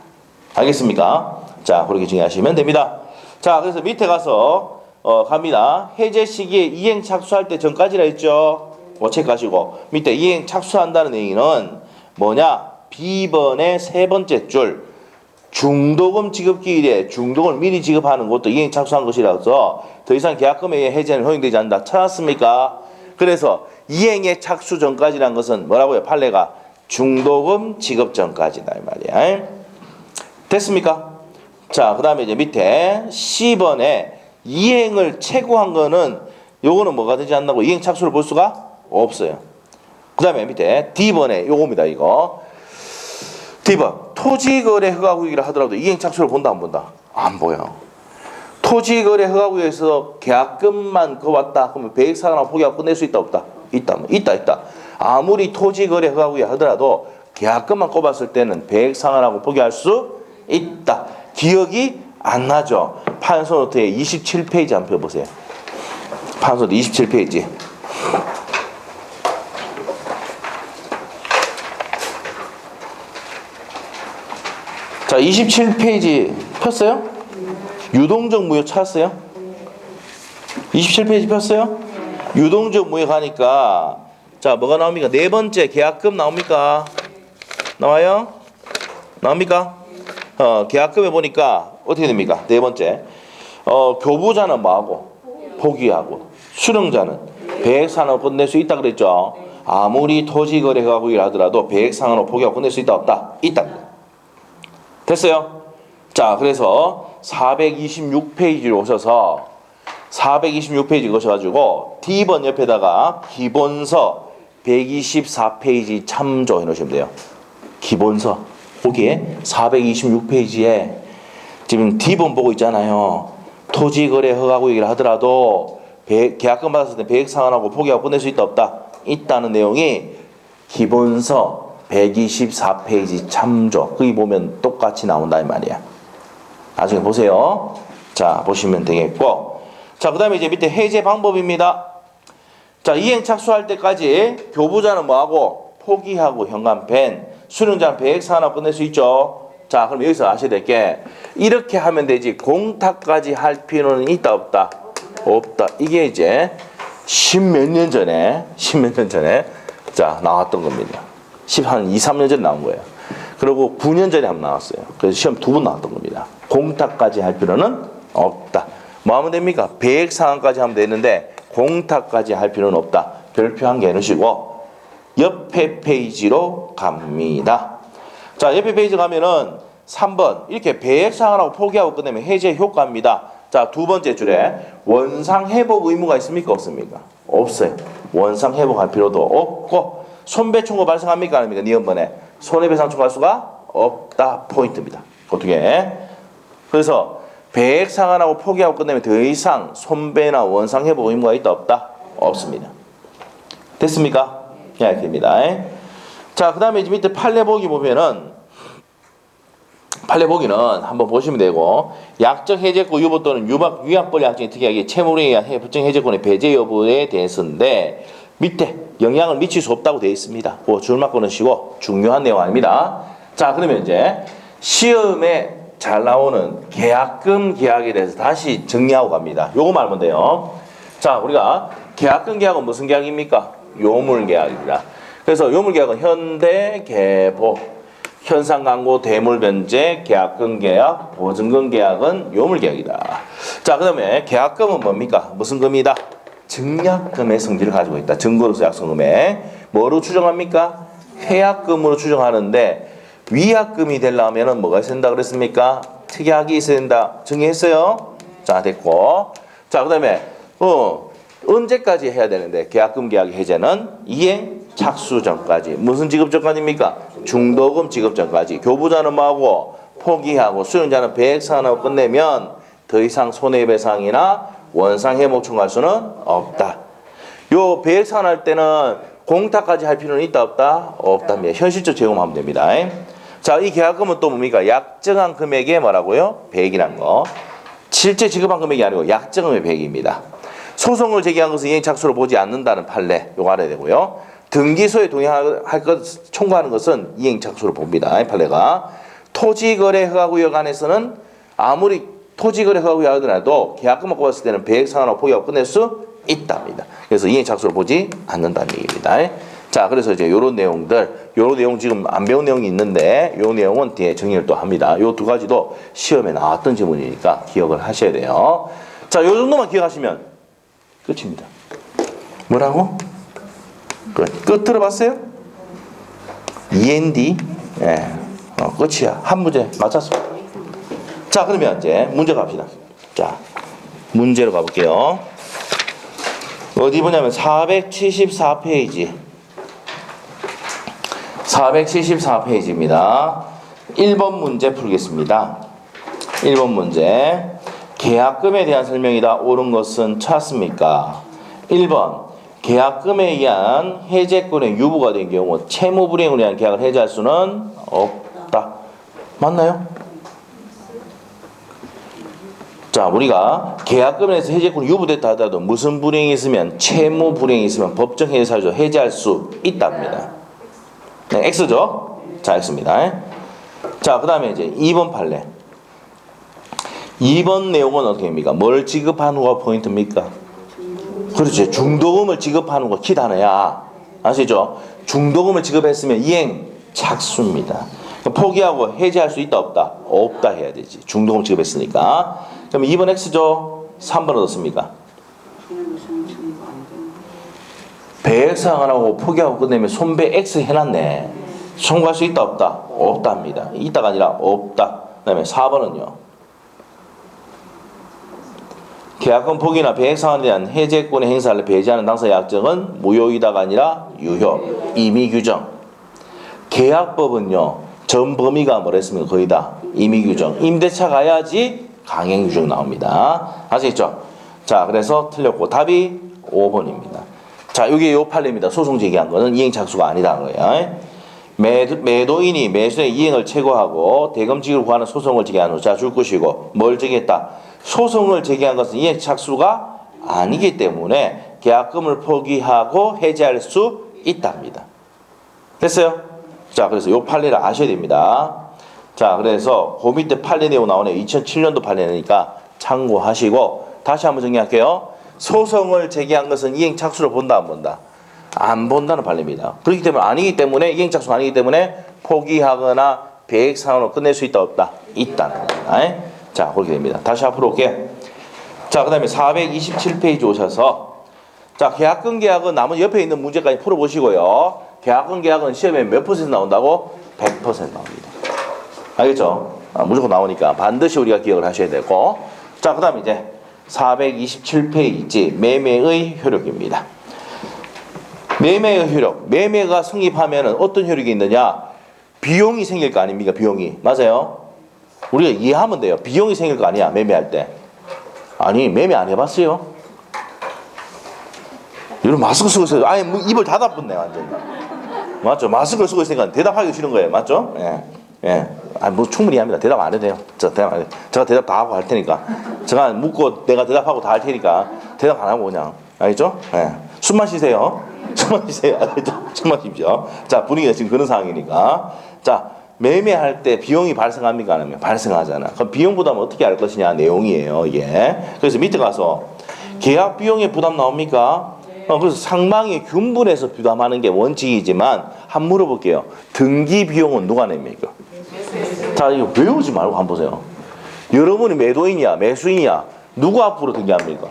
알겠습니까? 자, 그렇게 정리하시면 됩니다. 자, 그래서 밑에 가서 갑니다. 해제 시기에 이행 착수할 때 전까지라 했죠. 체크하시고 밑에 이행 착수한다는 얘기는 뭐냐? B번의 세 번째 줄 중도금 지급기일에 중도금을 미리 지급하는 것도 이행 착수한 것이라서 더 이상 계약금의 해제는 허용되지 않는다. 찾았습니까? 그래서 이행의 착수 전까지라는 것은 뭐라고요? 판례가 중도금 지급 전까지다 이 말이야. 됐습니까? 자, 그 다음에 이제 밑에 C번에 이행을 최고한 거는 요거는 뭐가 되지 않나고 이행 착수를 볼 수가 없어요. 그 다음에 밑에 D번에 요겁니다. 이거 D번 토지거래 허가구역이라 하더라도 이행 착수를 본다 안 본다? 안 보여. 토지거래 허가구역에서 계약금만 거왔다 그러면 배액상환하고 포기하고 끝낼 수 있다 없다? 있다. 아무리 토지거래 허가구역 하더라도 계약금만 꼽았을 때는 배액상환하고 포기할 수 있다. 기억이 안 나죠? 판소노트에 27페이지 한번 펴보세요. 판소노트 27페이지. 자, 27페이지 폈어요? 유동적 무효 찾았어요? 27페이지 폈어요? 유동적 무효 가니까 자, 뭐가 나옵니까? 네 번째 계약금 나옵니까? 나와요? 나옵니까? 계약금에 보니까 어떻게 됩니까? 네 번째 교부자는 뭐하고? 포기하고 수령자는 배액상환으로 끝낼 수 있다 그랬죠? 아무리 토지거래허가구역이라 하더라도 배액상환으로 포기하고 끝낼 수 있다 없다? 있답니다. 됐어요? 자, 그래서 426페이지로 오셔서 426페이지 오셔가지고 D번 옆에다가 기본서 124페이지 참조 해놓으시면 돼요. 기본서 거기에 426페이지에 지금 D번 보고 있잖아요. 토지거래 허가구역이라 하더라도 계약금 받았을 때 배액상환하고 포기하고 끝낼 수 있다 없다? 있다는 내용이 기본서 124페이지 참조. 거기 보면 똑같이 나온다 이 말이야. 나중에 보세요. 자, 보시면 되겠고. 자, 그 다음에 이제 밑에 해제 방법입니다. 자, 이행 착수할 때까지 교부자는 뭐하고? 포기하고 현관 밴. 수령자는 배액사 하나 끝낼 수 있죠. 자, 그럼 여기서 아셔야 될 게 이렇게 하면 되지 공탁까지 할 필요는 있다 없다? 없다. 이게 이제 십몇 년 전에 자 나왔던 겁니다. 한 2, 3년 전에 나온 거예요. 그리고 9년 전에 한번 나왔어요. 그래서 시험 2번 나왔던 겁니다. 공탁까지 할 필요는 없다. 뭐 하면 됩니까? 배액 상황까지 하면 되는데 공탁까지 할 필요는 없다. 별표 한 개 해놓으시고 옆에 페이지로 갑니다. 자, 옆에 페이지 가면은 3번 이렇게 배액 상황하고 포기하고 끝내면 해제 효과입니다. 자, 두 번째 줄에 원상 회복 의무가 있습니까? 없습니까? 없어요. 원상 회복할 필요도 없고 손배 청구 발생합니까? 아닙니까? 니은번에 손해배상 청구할 수가 없다. 포인트입니다. 어떻게? 그래서 배액 상환하고 포기하고 끝내면 더 이상 손배나 원상 회복 의무가 있다 없다? 없습니다. 됐습니까? 네, 됩니다. 자, 그 다음에 이제 밑에 판례 보기 보면은 판례 보기는 한번 보시면 되고 약정 해제권 유보 또는 위약벌 약정의 특이하게 채무에 의한 법정 해제권의 배제 여부에 대해서인데 밑에 영향을 미칠 수 없다고 되어 있습니다. 그 줄만 끊으시고 중요한 내용 아닙니다. 자, 그러면 이제 시험에 잘 나오는 계약금 계약에 대해서 다시 정리하고 갑니다. 요거만 알면 돼요. 자, 우리가 계약금 계약은 무슨 계약입니까? 요물 계약입니다. 그래서 요물 계약은 현대 계보 현상 광고 대물 변제 계약금 계약 보증금 계약은 요물 계약이다. 자, 그다음에 계약금은 뭡니까? 무슨 금이다? 증약금의 성질을 가지고 있다. 증거로서 약속금에 뭐로 추정합니까? 해약금으로 추정하는데 위약금이 되려면은 뭐가 있어야 된다 그랬습니까? 특약이 있어야 된다. 정리했어요? 자, 됐고. 자, 그다음에 언제까지 해야 되는데 계약금 계약 해제는 이행 착수 전까지. 무슨 지급 전까지입니까? 중도금 지급 전까지. 교부자는 뭐하고 포기하고 수령자는 배액상환하고 끝내면 더 이상 손해배상이나 원상 회복 청구할 수는 없다. 요 배액상환할 때는 공탁까지 할 필요는 있다 없다? 없답니다. 현실적 제공하면 됩니다. 자, 이 계약금은 또 뭡니까? 약정한 금액에 뭐라고요? 배액이란 거. 실제 지급한 금액이 아니고 약정금의 배액입니다. 소송을 제기한 것은 이행 착수를 보지 않는다는 판례. 요거 알아야 되고요. 등기소에 동의할 것 청구하는 것은 이행 착수를 봅니다. 이 판례가. 토지거래 허가구역 안에서는 아무리 토지거래 허가구역 하더라도 계약금을 꼽았을 때는 배액상환하고 포기하고 끝낼 수 있답니다. 그래서 이행 착수를 보지 않는다는 얘기입니다. 자, 그래서 이제 요런 내용 지금 안 배운 내용이 있는데 요 내용은 뒤에 정리를 또 합니다. 요 두 가지도 시험에 나왔던 지문이니까 기억을 하셔야 돼요. 자, 요 정도만 기억하시면 끝입니다. 뭐라고? 끝 들어봤어요? END? 예. 끝이야. 한 문제 맞췄습니다. 자, 그러면 이제 문제 갑시다. 자, 문제로 가볼게요. 어디 보냐면 474페이지. 474페이지입니다. 1번 문제 풀겠습니다. 1번 문제. 계약금에 대한 설명이다. 옳은 것은 찾습니까? 1번. 계약금에 의한 해제권의 유보가 된 경우 채무 불이행으로 인한 계약을 해제할 수는 없다. 맞나요? 자, 우리가 계약금에서 해제권이 유보됐다 하더라도 무슨 불이행이 있으면 채무 불이행이 있으면 법정 해제 사유로 해제할 수 있답니다. 네, X죠? 자, X입니다. 자, 그 다음에 이제 2번 판례. 2번 내용은 어떻게 됩니까? 뭘 지급한 후가 포인트입니까? 그렇지. 중도금을 지급하는 거 키 단어야. 아시죠? 중도금을 지급했으면 이행 착수입니다. 포기하고 해제할 수 있다 없다? 없다 해야 되지. 중도금 지급했으니까. 그럼 2번 X죠? 3번 어떻습니까? 배액상환하고 포기하고 끝내면 손배 X 해놨네. 청구할 수 있다 없다? 없답니다. 있다가 아니라 없다. 그 다음에 4번은요. 계약금 포기나 배액상환에 대한 해제권의 행사를 배제하는 당사의 약정은 무효이다가 아니라 유효. 임의 규정. 계약법은요. 전 범위가 뭐랬습니까? 거의 다 임의 규정. 임대차 가야지 강행 규정 나옵니다. 아시겠죠? 자, 그래서 틀렸고 답이 5번입니다. 자, 이게 요 판례입니다. 소송 제기한 거는 이행 착수가 아니다는 거예요. 매도인이 매수의 이행을 최고하고 대금지급을 구하는 소송을 제기한 후, 자, 줄 것이고, 뭘 제기했다? 소송을 제기한 것은 이행 착수가 아니기 때문에 계약금을 포기하고 해지할 수 있답니다. 됐어요? 자, 그래서 요 판례를 아셔야 됩니다. 자, 그래서 그 밑에 판례 내용 나오네요. 2007년도 판례니까 참고하시고, 다시 한번 정리할게요. 소송을 제기한 것은 이행 착수를 본다, 안 본다? 안 본다는 판례입니다. 그렇기 때문에 아니기 때문에 이행 착수가 아니기 때문에 포기하거나 배액 상환으로 끝낼 수 있다, 없다? 있다는 겁니다. 자, 그렇게 됩니다. 다시 앞으로 올게요. 자, 그 다음에 427페이지 오셔서, 자, 계약금 계약은 나머지 옆에 있는 문제까지 풀어보시고요. 계약금 계약은 시험에 몇 퍼센트 나온다고? 100% 나옵니다. 알겠죠? 무조건 나오니까 반드시 우리가 기억을 하셔야 되고. 자, 그 다음에 이제 427페이지 매매의 효력입니다. 매매의 효력. 매매가 성립하면 어떤 효력이 있느냐? 비용이 생길 거 아닙니까? 비용이. 맞아요? 우리가 이해하면 돼요. 비용이 생길 거 아니야, 매매할 때. 아니, 매매 안 해봤어요? 여러분 마스크 쓰고 있어요. 아니, 입을 닫아붙네, 완전히. 맞죠? 마스크를 쓰고 있으니까 대답하기 싫은 거예요. 맞죠? 예. 예. 아, 뭐 충분히 합니다. 대답 안 해도 돼요. 제가 대답 다 하고 할 테니까. 제가 묻고 내가 대답하고 다 할 테니까 대답 안 하고 그냥. 알겠죠? 예. 숨만 쉬세요. 숨만 쉬세요. 알겠죠? 숨만 쉬십시오. 자, 분위기가 지금 그런 상황이니까. 자, 매매할 때 비용이 발생합니까? 안 합니까? 발생하잖아. 그럼 비용 부담을 어떻게 할 것이냐 내용이에요. 이게. 그래서 밑에 가서 계약 비용의 부담 나옵니까? 그래서 상방이 균분해서 부담하는 게 원칙이지만 한번 물어볼게요. 등기 비용은 누가 냅니까? 자, 이거 외우지 말고 한번 보세요. 여러분이 매도인이야, 매수인이야. 누구 앞으로 등기합니까?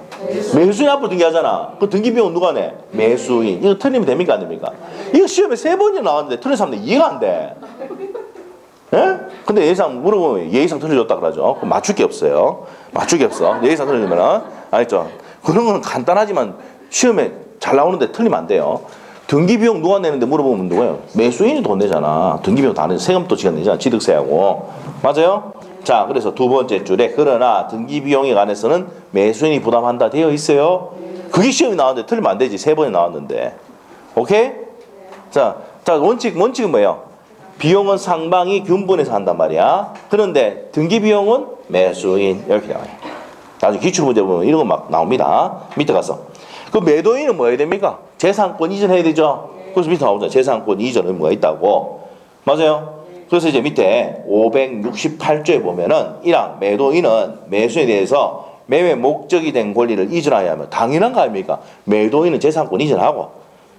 매수인 앞으로 등기하잖아. 그 등기 비용은 누가 내? 매수인. 이거 틀리면 됩니까? 안 됩니까? 이거 시험에 3번이나 나왔는데 틀린 사람들 이해가 안 돼. 예? 근데 예상 물어보면 예의상 틀려줬다 그러죠. 그럼 맞출 게 없어요. 맞출 게 없어. 예의상 틀려주면은. 알겠죠? 그런 건 간단하지만 시험에 잘 나오는데 틀리면 안 돼요. 등기비용 누가 내는데 물어보면 누구예요? 매수인이 돈 내잖아. 등기비용 다 내죠. 세금도 지가 내잖아. 취득세하고. 맞아요? 자, 그래서 두 번째 줄에 그러나 등기비용에 관해서는 매수인이 부담한다 되어 있어요. 그게 시험이 나왔는데 틀리면 안 되지. 3번이 나왔는데. 오케이? 자, 원칙은 뭐예요? 비용은 상방이 균분해서 한단 말이야. 그런데 등기비용은 매수인. 이렇게 나와요. 나중에 기출문제 보면 이런 거 막 나옵니다. 밑에 가서. 그 매도인은 뭐 해야 됩니까? 재산권 이전해야 되죠? 그래서 밑에 나오죠. 재산권 이전 의무가 있다고. 맞아요? 그래서 이제 밑에 568조에 보면은 1항 매도인은 매수에 대해서 매매 목적이 된 권리를 이전하여야 하면 당연한 거 아닙니까? 매도인은 재산권 이전하고.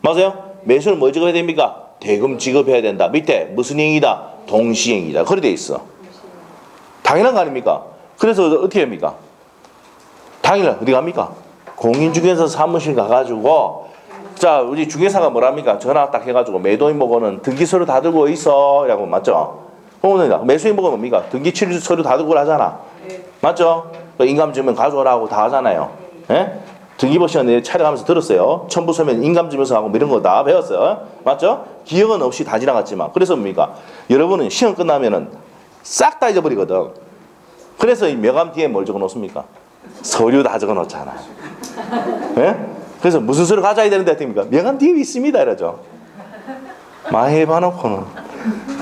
맞아요? 매수는 뭐 지급해야 됩니까? 대금 지급해야 된다. 밑에 무슨 행위다? 동시행위다. 그래 돼 있어. 당연한 거 아닙니까? 그래서 어떻게 합니까? 당일날 어디 갑니까? 공인중개사 사무실 가가지고 자, 우리 중개사가 뭐랍니까? 전화 딱 해가지고 매도인 보고는 등기서류 다 들고 있어 라고. 맞죠? 그러면 매수인 보고 뭡니까? 등기 취소서류 다 들고 하잖아. 맞죠? 인감증명 가져오라고 다 하잖아요. 예? 등기부 시간 내 촬영하면서 들었어요. 첨부 서면 인감증명서하고 뭐 이런 거 다 배웠어요. 맞죠? 기억은 없이 다 지나갔지만. 그래서 뭡니까? 여러분은 시험 끝나면은 싹 다 잊어버리거든. 그래서 이 명함 뒤에 뭘 적어 놓습니까? 서류 다 적어 놓잖아. 예? 그래서 무슨 서류 가져야 되는데 됩니까? 명함 뒤에 있습니다 이러죠. 많이 해봐놓고는.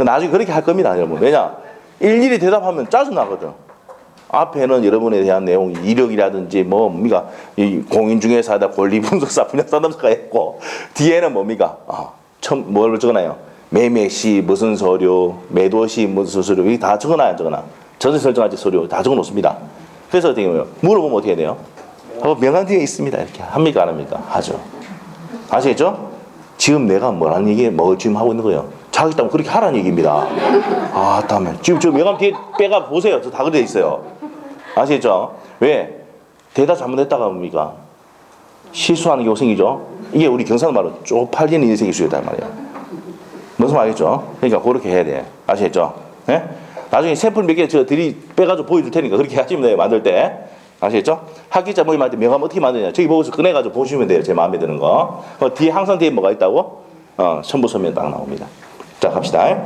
나중에 그렇게 할 겁니다 여러분. 왜냐? 일일이 대답하면 짜증나거든. 앞에는 여러분에 대한 내용, 이력이라든지 뭡니까? 이 공인중개사다, 권리분석사, 분야상담사가 있고, 뒤에는 뭡니까? 뭘 적어놔요? 매매시 무슨 서류, 매도시 무슨 서류, 이게 다 적어놔야 적어놔. 전세 설정할지 서류 다 적어놓습니다. 그래서 어떻게 해요? 물어보면 어떻게 해야 돼요? 명함 뒤에 있습니다. 이렇게 합니까? 안 합니까? 하죠. 아시겠죠? 지금 내가 뭐라는 얘기에 뭘 지금 하고 있는 거예요? 자기 때문에 그렇게 하라는 얘기입니다. 다음에 지금 저 명함 뒤에 빼가 보세요. 저 다 그려져 있어요. 아시겠죠? 왜? 대답 잘못했다가 뭡니까? 실수하는 경우 생기죠? 이게 우리 경상도 말로 쪽팔리는 인생이 수요단 말이에요. 무슨 말이겠죠? 그러니까 그렇게 해야 돼. 아시겠죠? 예? 나중에 샘플 몇 개 저 빼가지고 보여줄 테니까 그렇게 하시면 돼요. 만들 때. 아시겠죠? 학기자 모임할 때 명함 어떻게 만드냐? 저기 보고서 꺼내가지고 보시면 돼요. 제 마음에 드는 거. 뒤에 항상 뒤에 뭐가 있다고? 첨부 서면 딱 나옵니다. 자, 갑시다.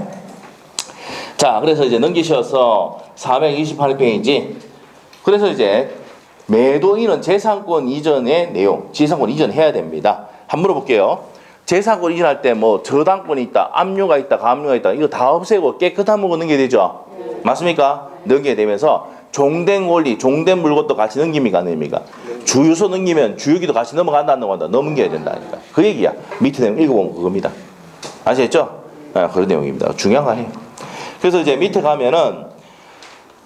자, 그래서 이제 넘기셔서 428페이지. 그래서 이제 매도인은 재산권 이전의 내용, 재산권 이전해야 됩니다. 한번 물어볼게요. 재산권 이전할 때 뭐 저당권이 있다, 압류가 있다, 가압류가 있다, 이거 다 없애고 깨끗한 물건 넘겨야 되죠? 맞습니까? 넘겨야 되면서 종된 권리, 종된 물건도 같이 넘깁니까? 안 넘깁니까? 주유소 넘기면 주유기도 같이 넘어간다, 안 넘어간다? 넘겨야 된다니까. 그 얘기야. 밑에 내용 읽어보면 그겁니다. 아시겠죠? 그런 내용입니다. 중요한 거 아니에요. 그래서 이제 밑에 가면은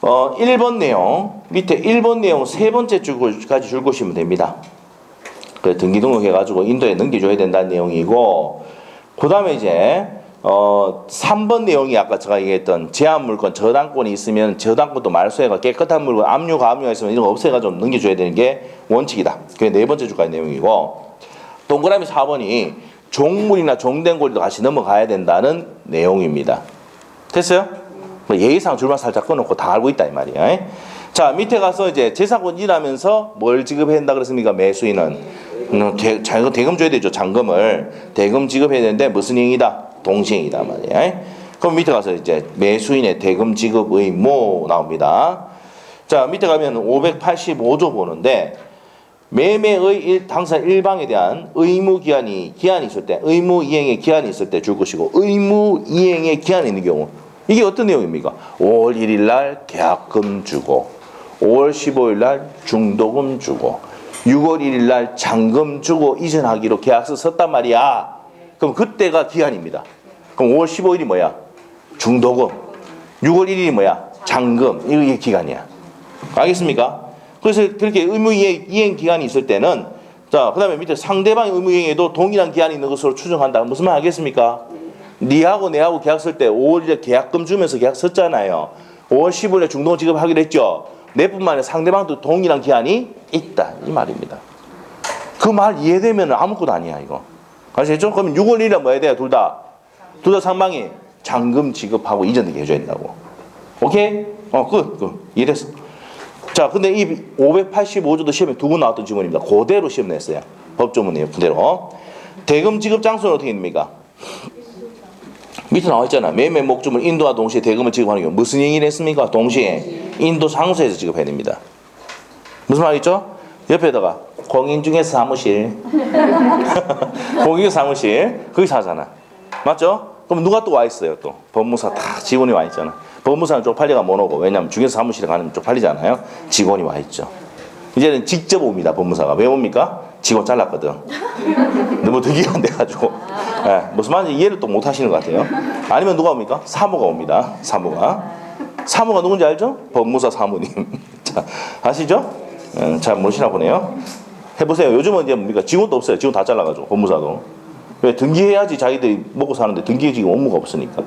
1번 내용, 밑에 1번 내용 세 번째 줄까지 줄 것이면 됩니다. 그래, 등기 등록해가지고 인도에 넘겨줘야 된다는 내용이고, 그 다음에 이제 3번 내용이 아까 제가 얘기했던 제한물건, 저당권이 있으면 저당권도 말소해가 깨끗한 물건, 압류, 가압류가 있으면 이런 거 없애가지고 넘겨줘야 되는 게 원칙이다. 그게 네 번째 줄까지 내용이고, 동그라미 4번이 종물이나 종된 권리도 같이 넘어가야 된다는 내용입니다. 됐어요? 예의상 줄만 살짝 꺼놓고 다 알고 있다 이 말이야. 자, 밑에 가서 이제 재산권 일하면서 뭘 지급해야 된다 그랬습니까? 매수인은 대금 줘야 되죠. 잔금을 대금 지급해야 되는데 무슨 행위다? 동시행위다 말이야. 그럼 밑에 가서 이제 매수인의 대금 지급 의무 나옵니다. 자, 밑에 가면 585조 보는데 매매의 당사 일방에 대한 의무 기한이 있을 때, 의무 이행의 기한이 있을 때 줄 것이고, 의무 이행의 기한이 있는 경우 이게 어떤 내용입니까? 5월 1일 날 계약금 주고, 5월 15일 날 중도금 주고, 6월 1일 날 잔금 주고 이전하기로 계약서 썼단 말이야. 그럼 그때가 기한입니다. 그럼 5월 15일이 뭐야? 중도금. 6월 1일이 뭐야? 잔금. 이게 기간이야. 알겠습니까? 그래서 그렇게 의무 이행 기간이 있을 때는, 자, 그 다음에 밑에 상대방의 의무 이행에도 동일한 기한이 있는 것으로 추정한다. 무슨 말 알겠습니까? 니하고 내하고 계약 쓸 때 5월 1일에 계약금 주면서 계약 썼잖아요. 5월 15일에 중도금 지급하기로 했죠. 내뿐만 아니라 상대방도 동일한 기한이 있다. 이 말입니다. 그 말 이해되면 아무것도 아니야, 이거. 아시겠죠? 그럼 6월 1일에 뭐 해야 돼요? 둘 다 상방이 잔금 지급하고 이전되게 해줘야 된다고. 오케이? 이해됐어. 자, 근데 이 585조도 시험에 두 번 나왔던 지문입니다. 그대로 시험 냈어요. 법조문이에요, 그대로. 대금 지급 장소는 어떻게 됩니까? 밑에 나와 있잖아. 매매 목적물 인도와 동시에 대금을 지급하는 경우 무슨 행위를 했습니까? 동시에 인도 장소에서 지급해야 됩니다. 무슨 말이죠? 옆에다가 공인중개사 사무실 공인중개사 사무실 거기서 하잖아. 맞죠? 그럼 누가 또 와 있어요? 또 법무사 다 직원이 와 있잖아. 법무사는 쪽팔려가 못 오고, 왜냐면 중개사 사무실에 가면 쪽팔리잖아요. 직원이 와 있죠. 이제는 직접 옵니다. 법무사가. 왜 옵니까? 직원 잘랐거든. 너무 득이가 안 돼가지고. 무슨 말인지 이해를 또 못 하시는 것 같아요. 아니면 누가 옵니까? 사무가 옵니다. 사무가 누군지 알죠? 법무사 사무님. 자, 아시죠? 잘 모르시나 보네요. 해보세요. 요즘은 이제 뭡니까? 직원도 없어요. 직원 다 잘라가지고, 법무사도. 왜? 등기해야지 자기들이 먹고 사는데 등기에 지금 업무가 없으니까.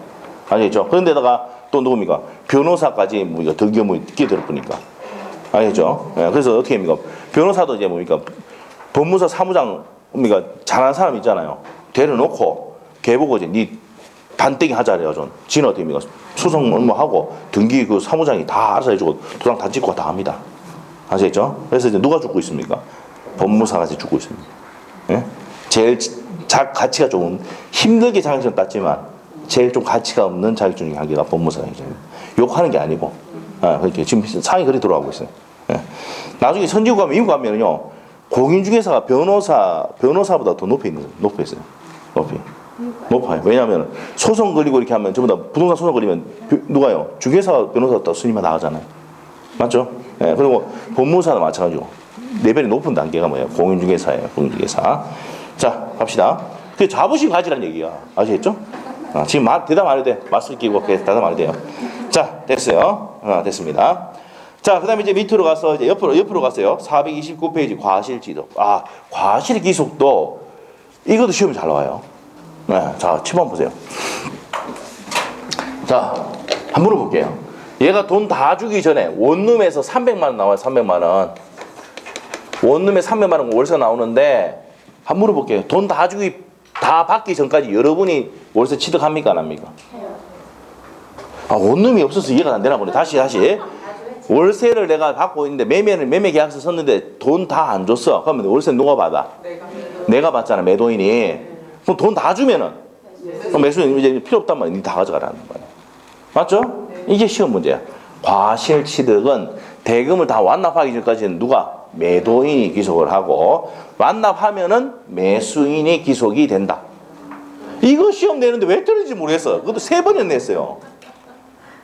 아시겠죠? 그런데다가 또 누굽니까? 변호사까지 뭐 등기 업무에 끼어들었으니까. 아시겠죠? 그래서 어떻게 합니까? 변호사도 이제 뭡니까? 법무사 사무장, 뭡니까? 잘하는 사람 있잖아요. 데려놓고, 걔 보고 이제 니 반떼기 하자 그래가지고. 지는 어떻게 합니까? 수송 업무하고 등기 그 사무장이 다 알아서 해주고 도장 다 찍고 다 합니다. 아시겠죠? 그래서 이제 누가 죽고 있습니까? 법무사가 죽고 있습니다. 예? 제일 가치가 좀 힘들게 자격증 땄지만 제일 좀 가치가 없는 자격증 중에 한 개가 법무사 자격증입니다. 욕하는 게 아니고, 그렇게 지금 상이 그리 돌아가고 있어요. 예. 나중에 선지국 가면 미국 가면요, 공인중개사가 변호사보다 더 높여 있어요. 높아요. 왜냐하면 소송 걸리고 이렇게 하면 전부 다 부동산 소송 걸리면 누가요? 중개사 변호사 순위만 나가잖아요. 맞죠? 예. 그리고 법무사도 마찬가지고 레벨이 높은 단계가 뭐예요? 공인중개사예요. 공인중개사. 자, 갑시다. 그 자부심 가지란 얘기야. 아시겠죠? 지금 대답 안 해도 돼. 마스크 끼고 대답 안 해도 돼요. 자, 됐어요. 됐습니다. 자, 그 다음에 이제 밑으로 가서 이제 옆으로 가세요. 429페이지 과실지적. 과실기속도 이것도 시험이 잘 나와요. 자, 7번 보세요. 자, 한번 물어볼게요. 얘가 돈 다 주기 전에 원룸에서 300만 원 나와요. 300만 원. 원룸에 300만 원 월세 나오는데 한번 물어볼게요. 돈 다 받기 전까지 여러분이 월세 취득합니까? 안 합니까? 원룸이 없어서 이해가 안 되나 보네. 다시. 월세를 내가 받고 있는데 매매 계약서 썼는데 돈 다 안 줬어. 그러면 월세 누가 받아? 내가 받잖아, 매도인이. 그럼 돈 다 주면은 그럼 매수인 이제 필요 없단 말이야. 니 다 가져가라는 거야. 맞죠? 이게 시험 문제야. 과실 취득은 대금을 다 완납하기 전까지는 누가? 매도인이 기속을 하고 완납하면은 매수인이 기속이 된다. 이거 시험 내는데 왜 틀린지 모르겠어. 그것도 3번이나 냈어요.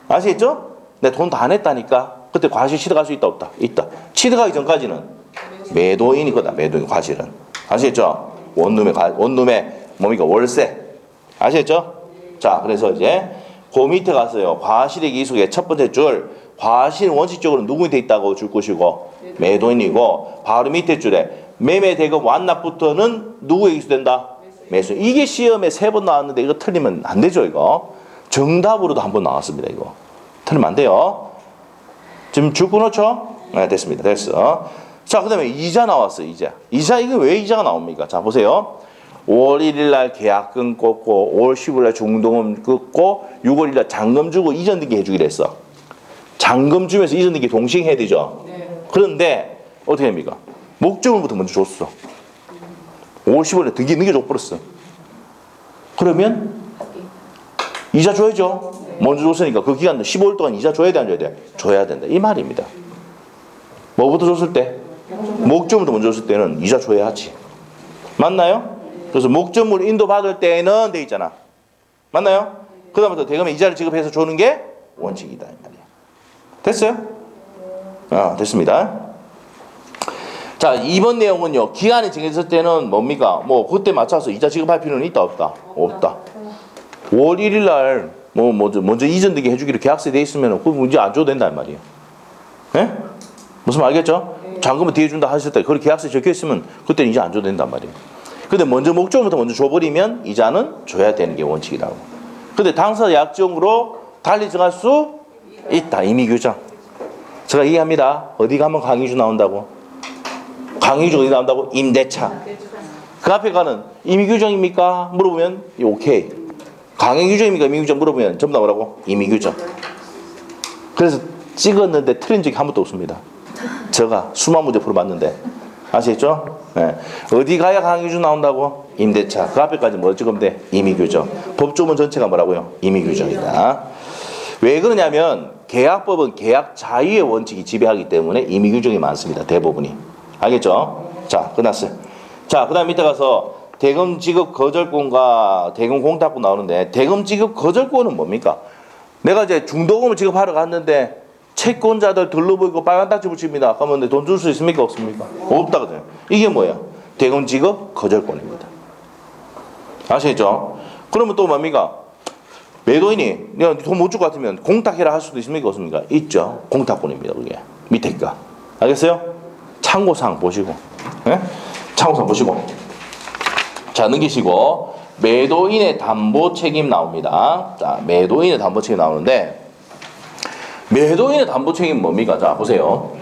아시겠죠? 내가 돈 다 냈다니까. 그때 과실 취득할 수 있다 없다? 있다. 취득하기 전까지는 매도인이 거다. 매도인 과실은. 아시겠죠? 원룸의 뭡니까? 월세. 아시겠죠? 자, 그래서 이제 그 밑에 갔어요. 과실의 기속의 첫 번째 줄. 과실은 원칙적으로 누구한테 있다고 줄 것이고 매도인이고, 바로 밑에 줄에 매매 대금 완납부터는 누구에게 기소된다? 매수인. 이게 시험에 3번 나왔는데 이거 틀리면 안 되죠. 이거 정답으로도 한 번 나왔습니다. 이거 틀리면 안 돼요. 지금 줄 끊었죠? 네, 됐습니다. 됐어. 자, 그 다음에 이자 나왔어요. 이자 이거 왜 이자가 나옵니까? 자, 보세요. 5월 1일 날 계약금 꽂고 5월 15일 날 중도금 끊고 6월 1일 날 잔금 주고 이전 등기 해주기로 했어. 잔금 주면서 이전 등기 동시에 해야 되죠. 그런데 어떻게 됩니까? 목적물부터 먼저 줬어. 5월 15일에 등기 넘겨줘버렸어. 그러면 이자 줘야죠. 먼저 줬으니까 그 기간 15일 동안 이자 줘야 돼, 안 줘야 돼? 줘야 된다. 이 말입니다. 뭐부터 줬을 때? 목적물부터 먼저 줬을 때는 이자 줘야 하지. 맞나요? 그래서 목적물 인도받을 때는 돼 있잖아. 맞나요? 그 다음부터 대금에 이자를 지급해서 주는 게 원칙이다. 이 말이야. 됐어요? 됐습니다. 자, 이번 내용은요. 기한이 정해졌을 때는 뭡니까? 뭐 그때 맞춰서 이자 지급할 필요는 있다 없다? 없다. 5월 1일 날 먼저 이전 등기 해주기로 계약서에 돼 있으면 그 문제 안 줘도 된단 말이에요. 예? 무슨 말 알겠죠? 잔금은 뒤에 준다 하셨을 때 그걸 계약서에 적혀 있으면 그때는 이자 안 줘도 된단 말이에요. 근데 목적부터 먼저 줘버리면 이자는 줘야 되는 게 원칙이라고. 근데 당사자 약정으로 달리 정할 수 있다. 임의규정. 제가 얘기합니다. 어디 가면 강의주 나온다고? 강의주 어디 나온다고? 임대차. 그 앞에 가는 임의규정입니까? 물어보면 오케이. 강행규정입니까? 임의규정 물어보면 전부 다 뭐라고? 임의규정. 그래서 찍었는데 틀린 적이 한 번도 없습니다. 제가 수만 문제 풀어봤는데. 아시겠죠? 네. 어디 가야 강행규정 나온다고? 임대차. 그 앞에까지 뭐 찍으면 돼? 임의규정. 법조문 전체가 뭐라고요? 임의규정이다. 왜 그러냐면 계약법은 계약 자유의 원칙이 지배하기 때문에 임의규정이 많습니다. 대부분이. 알겠죠? 자, 끝났어요. 자, 그 다음 밑에 가서 대금 지급 거절권과 대금 공탁권 나오는데, 대금 지급 거절권은 뭡니까? 내가 이제 중도금을 지급하러 갔는데 채권자들 둘러보이고 빨간 딱지 붙입니다. 그러면 돈 줄 수 있습니까? 없습니까? 없다 그러잖아요. 이게 뭐야? 대금 지급 거절권입니다. 아시겠죠? 그러면 또 뭡니까? 매도인이 내가 돈 못 줄 것 같으면 공탁해라 할 수도 있습니까? 없습니까? 있죠. 공탁권입니다. 그게 밑에 거. 알겠어요? 참고사항 보시고, 예? 참고사항 보시고. 자, 넘기시고 매도인의 담보 책임 나옵니다. 자, 매도인의 담보 책임 나오는데, 매도인의 담보 책임 뭡니까? 자, 보세요.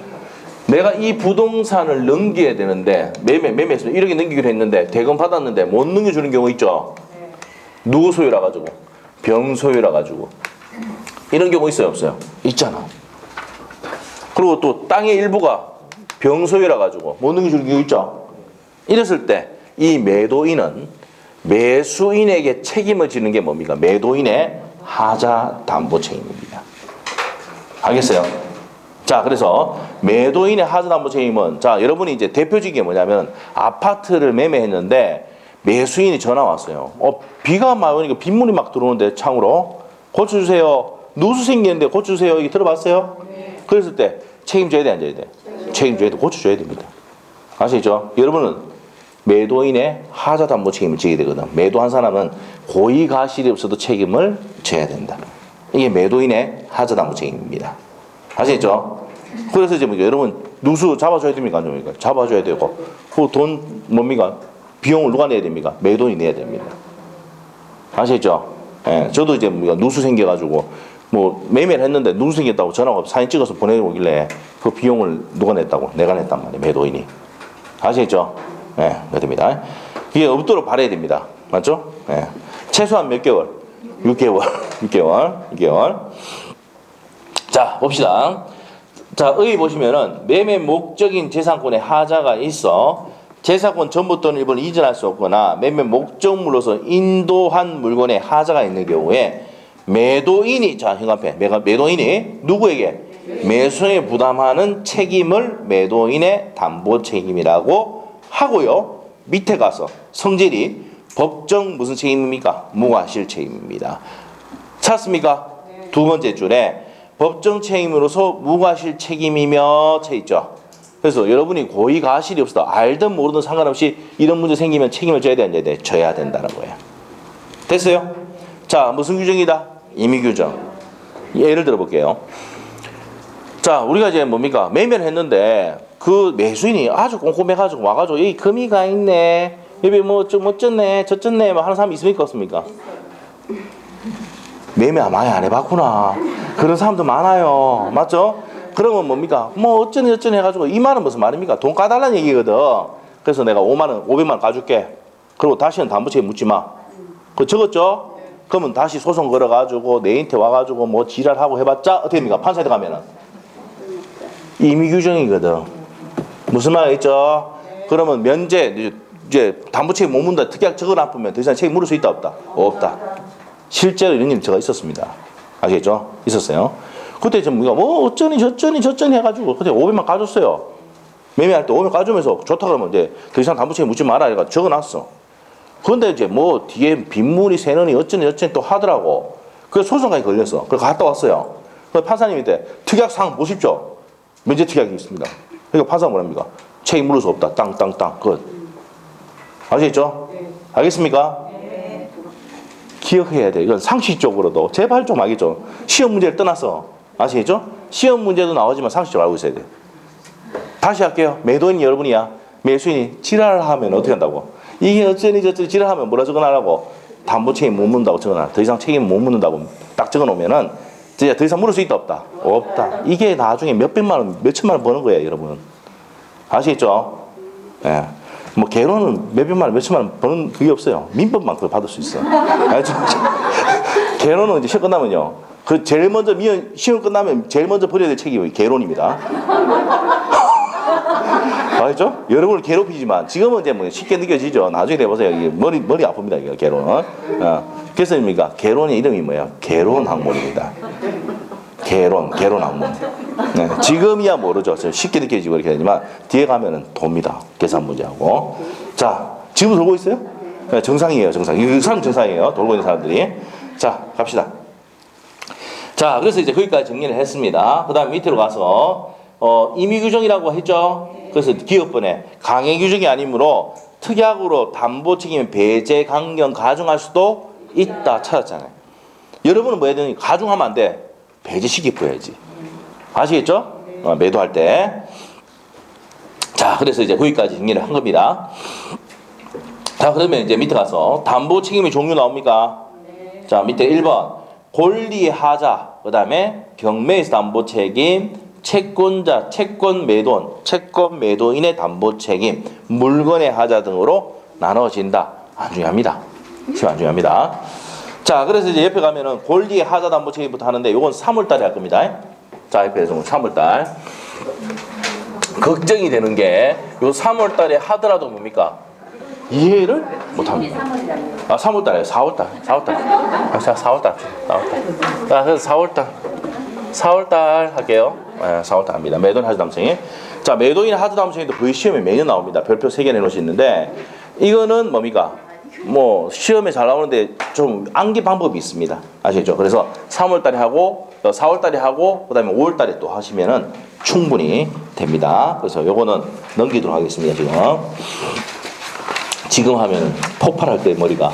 내가 이 부동산을 넘겨야 되는데 매매에서 1억에 넘기기로 했는데 대금 받았는데 못 넘겨주는 경우 있죠. 누구 소유라 가지고? 병 소유라 가지고. 이런 경우 있어요, 없어요? 있잖아. 그리고 또 땅의 일부가 병 소유라 가지고 못 넘겨주는 경우 있죠. 이랬을 때 이 매도인은 매수인에게 책임을 지는 게 뭡니까? 매도인의 하자 담보 책임입니다. 알겠어요? 자, 그래서 매도인의 하자 담보 책임은, 자, 여러분이 이제 대표적인 게 뭐냐면 아파트를 매매했는데 매수인이 전화 왔어요. 비가 막 오니까 빗물이 막 들어오는데 창으로 고쳐주세요. 누수 생기는데 고쳐주세요. 이게 들어봤어요? 네. 그랬을 때 책임져야 돼, 안 져야 돼? 네. 책임져야 돼, 고쳐줘야 됩니다. 아시죠? 여러분은 매도인의 하자 담보 책임을 지게 되거든. 매도한 사람은 고의 가실이 없어도 책임을 져야 된다. 이게 매도인의 하자 담보 책임입니다. 아시겠죠? 그래서 이제 여러분 누수 잡아줘야 됩니까? 안 됩니까? 잡아줘야 되고, 그 돈 뭡니까? 비용을 누가 내야 됩니까? 매도인이 내야 됩니다. 아시겠죠? 예, 저도 이제 누수 생겨가지고 뭐 매매를 했는데 누수 생겼다고 전화가 사진 찍어서 보내오길래 그 비용을 누가 냈다고? 내가 냈단 말이에요. 매도인이. 아시겠죠? 예, 그렇습니다. 그게 없도록 바라야 됩니다. 맞죠? 예. 최소한 몇 개월? 6개월. 6개월. 자, 봅시다. 자, 의 보시면은 매매 목적인 재산권에 하자가 있어 재산권 전부 또는 일부를 이전할 수 없거나 매매 목적물로서 인도한 물건에 하자가 있는 경우에 매도인이, 자, 현관패 매도인이 누구에게? 매수인이 부담하는 책임을 매도인의 담보 책임이라고 하고요. 밑에 가서 성질이 법정 무슨 책임입니까? 무과실 책임입니다. 찾았습니까? 두 번째 줄에 법정 책임으로서 무과실 책임이며 쳐 있죠. 그래서 여러분이 고의 과실이 없어도 알든 모르든 상관없이 이런 문제 생기면 책임을 져야 돼, 안 져야 돼? 져야 된다는 거예요. 됐어요? 자, 무슨 규정이다? 임의 규정. 예를 들어 볼게요. 자, 우리가 이제 뭡니까? 매매를 했는데 그 매수인이 아주 꼼꼼해가지고 와가지고 여기 금이가 있네. 여기 뭐 좀 어쩌네 저쩌네 뭐 하는 사람이 있습니까? 없습니까? 매매 많이 안 해봤구나. 그런 사람도 많아요. 맞죠? 그러면 뭡니까? 뭐 어쩌네 저쩌네 해가지고 이 말은 무슨 말입니까? 돈 까달라는 얘기거든. 그래서 내가 5만 원, 500만 원 까줄게. 그리고 다시는 담보책임 묻지 마. 그거 적었죠? 그러면 다시 소송 걸어가지고 내한테 와가지고 뭐 지랄하고 해봤자 어떻게 됩니까? 판사한테 가면은 임의 규정이거든. 무슨 말 있죠? 그러면 면제 이제 담보책임 못 묻는다. 특약 적어놔보면 더 이상 책임 물을 수 있다 없다? 없다. 실제로 이런 일이 제가 있었습니다. 아시겠죠? 있었어요. 그때 좀 우리가 뭐 어쩌니 저쩌니 해가지고 그때 500만 까줬어요. 매매할 때 500만 까주면서 좋다 그러면 이제 더 이상 담보책임 묻지 마라 해가지고 적어놨어. 그런데 이제 뭐 뒤에 빗물이 새느니 어쩌니 저쩌니 또 하더라고. 그래서 소송까지 걸렸어. 그래서 갔다 왔어요. 그래서 판사님한테 특약사항 보십시오. 면제 특약이 있습니다. 그러니까 판사가 뭐랍니까? 책임 물을 수 없다. 땅. 끝. 아시겠죠? 알겠습니까? 기억해야 돼. 이건 상식적으로도 제발 좀 알겠죠? 시험 문제를 떠나서 아시겠죠? 시험 문제도 나오지만 상식적으로 알고 있어야 돼. 다시 할게요. 매도인 여러분이야. 매수인이 지랄을 하면 어떻게 한다고? 이게 어쩌니 저쩌니 지랄하면 뭐라 적어놔라고? 담보 책임 못 묻는다고 적어놔. 더 이상 책임 못 묻는다고 딱 적어놓으면은 진짜 더 이상 물을 수 있다 없다? 없다. 이게 나중에 몇백만 원, 몇천만 원 버는 거예요, 여러분. 아시겠죠? 예. 뭐 개론은 몇백만 원, 몇천만 원 버는 그게 없어요. 민법만 그걸 받을 수 있어. 개론은 이제 시험 끝나면요. 그 제일 먼저 시험 끝나면 제일 먼저 버려야 될 책임이 개론입니다. 알죠? 여러분을 괴롭히지만 지금은 이제 뭐 쉽게 느껴지죠. 나중에 해보세요. 이게 머리 아픕니다. 이거 개론은. 그래서 입니까? 개론의 이름이 뭐예요? 개론 학문입니다. 개론 학문. 네, 지금이야 모르죠. 쉽게 느껴지고 이렇게 되지만 뒤에 가면은 돕니다. 계산 문제하고. 자, 지금 돌고 있어요? 네, 정상이에요. 정상. 이 사람 정상이에요. 돌고 있는 사람들이. 자, 갑시다. 자, 그래서 이제 거기까지 정리를 했습니다. 그 다음 밑으로 가서 임의 규정이라고 했죠. 그래서 기업번에 강행 규정이 아니므로 특약으로 담보 책임 배제 강경 가중할 수도 있다 찾았잖아요. 여러분은 뭐 해야 되니? 가중하면 안 돼. 배제시켜 줘야지. 아시겠죠? 매도할 때. 자, 그래서 이제 거기까지 정리를 한 겁니다. 자, 그러면 이제 밑에 가서 담보 책임의 종류 나옵니까? 네. 자, 밑에 1번 권리 하자, 그 다음에 경매에서 담보 책임, 채권자, 채권 매도인의 담보 책임, 물건의 하자 등으로 나눠진다. 안 중요합니다. 지금 안 중요합니다. 자, 그래서 이제 옆에 가면은 권리 하자 담보 책임부터 하는데 요건 3월달에 할 겁니다. 자, 옆에 3월달. 걱정이 되는 게 요 3월달에 하더라도 뭡니까? 이해를 못합니다. 3월달이에요. 4월달. 자, 4월달. 자, 그래서 4월달 할게요. 4월달 합니다. 매도인 하자 담보 책임. 자, 매도인 하자 담보 책임도 거의 시험에 매년 나옵니다. 별표 3개 내놓을 수 있는데 이거는 뭡니까? 뭐 시험에 잘 나오는데 좀 암기 방법이 있습니다. 아시겠죠? 그래서 3월달에 하고 4월달에 하고 그다음에 5월달에 또 하시면은 충분히 됩니다. 그래서 요거는 넘기도록 하겠습니다. 지금 하면 폭발할 때 머리가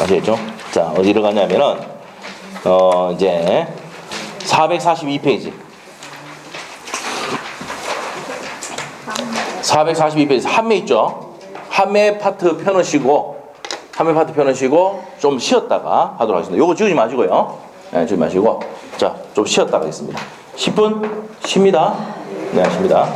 아시겠죠? 자, 어디로 가냐면은 이제 442페이지 442페이지 한매 있죠? 한매 파트 펴놓으시고 좀 쉬었다가 하도록 하겠습니다. 요거 지우지 마시고요. 네, 지우지 마시고 자, 좀 쉬었다가 하겠습니다. 10분 쉽니다. 네, 쉽니다.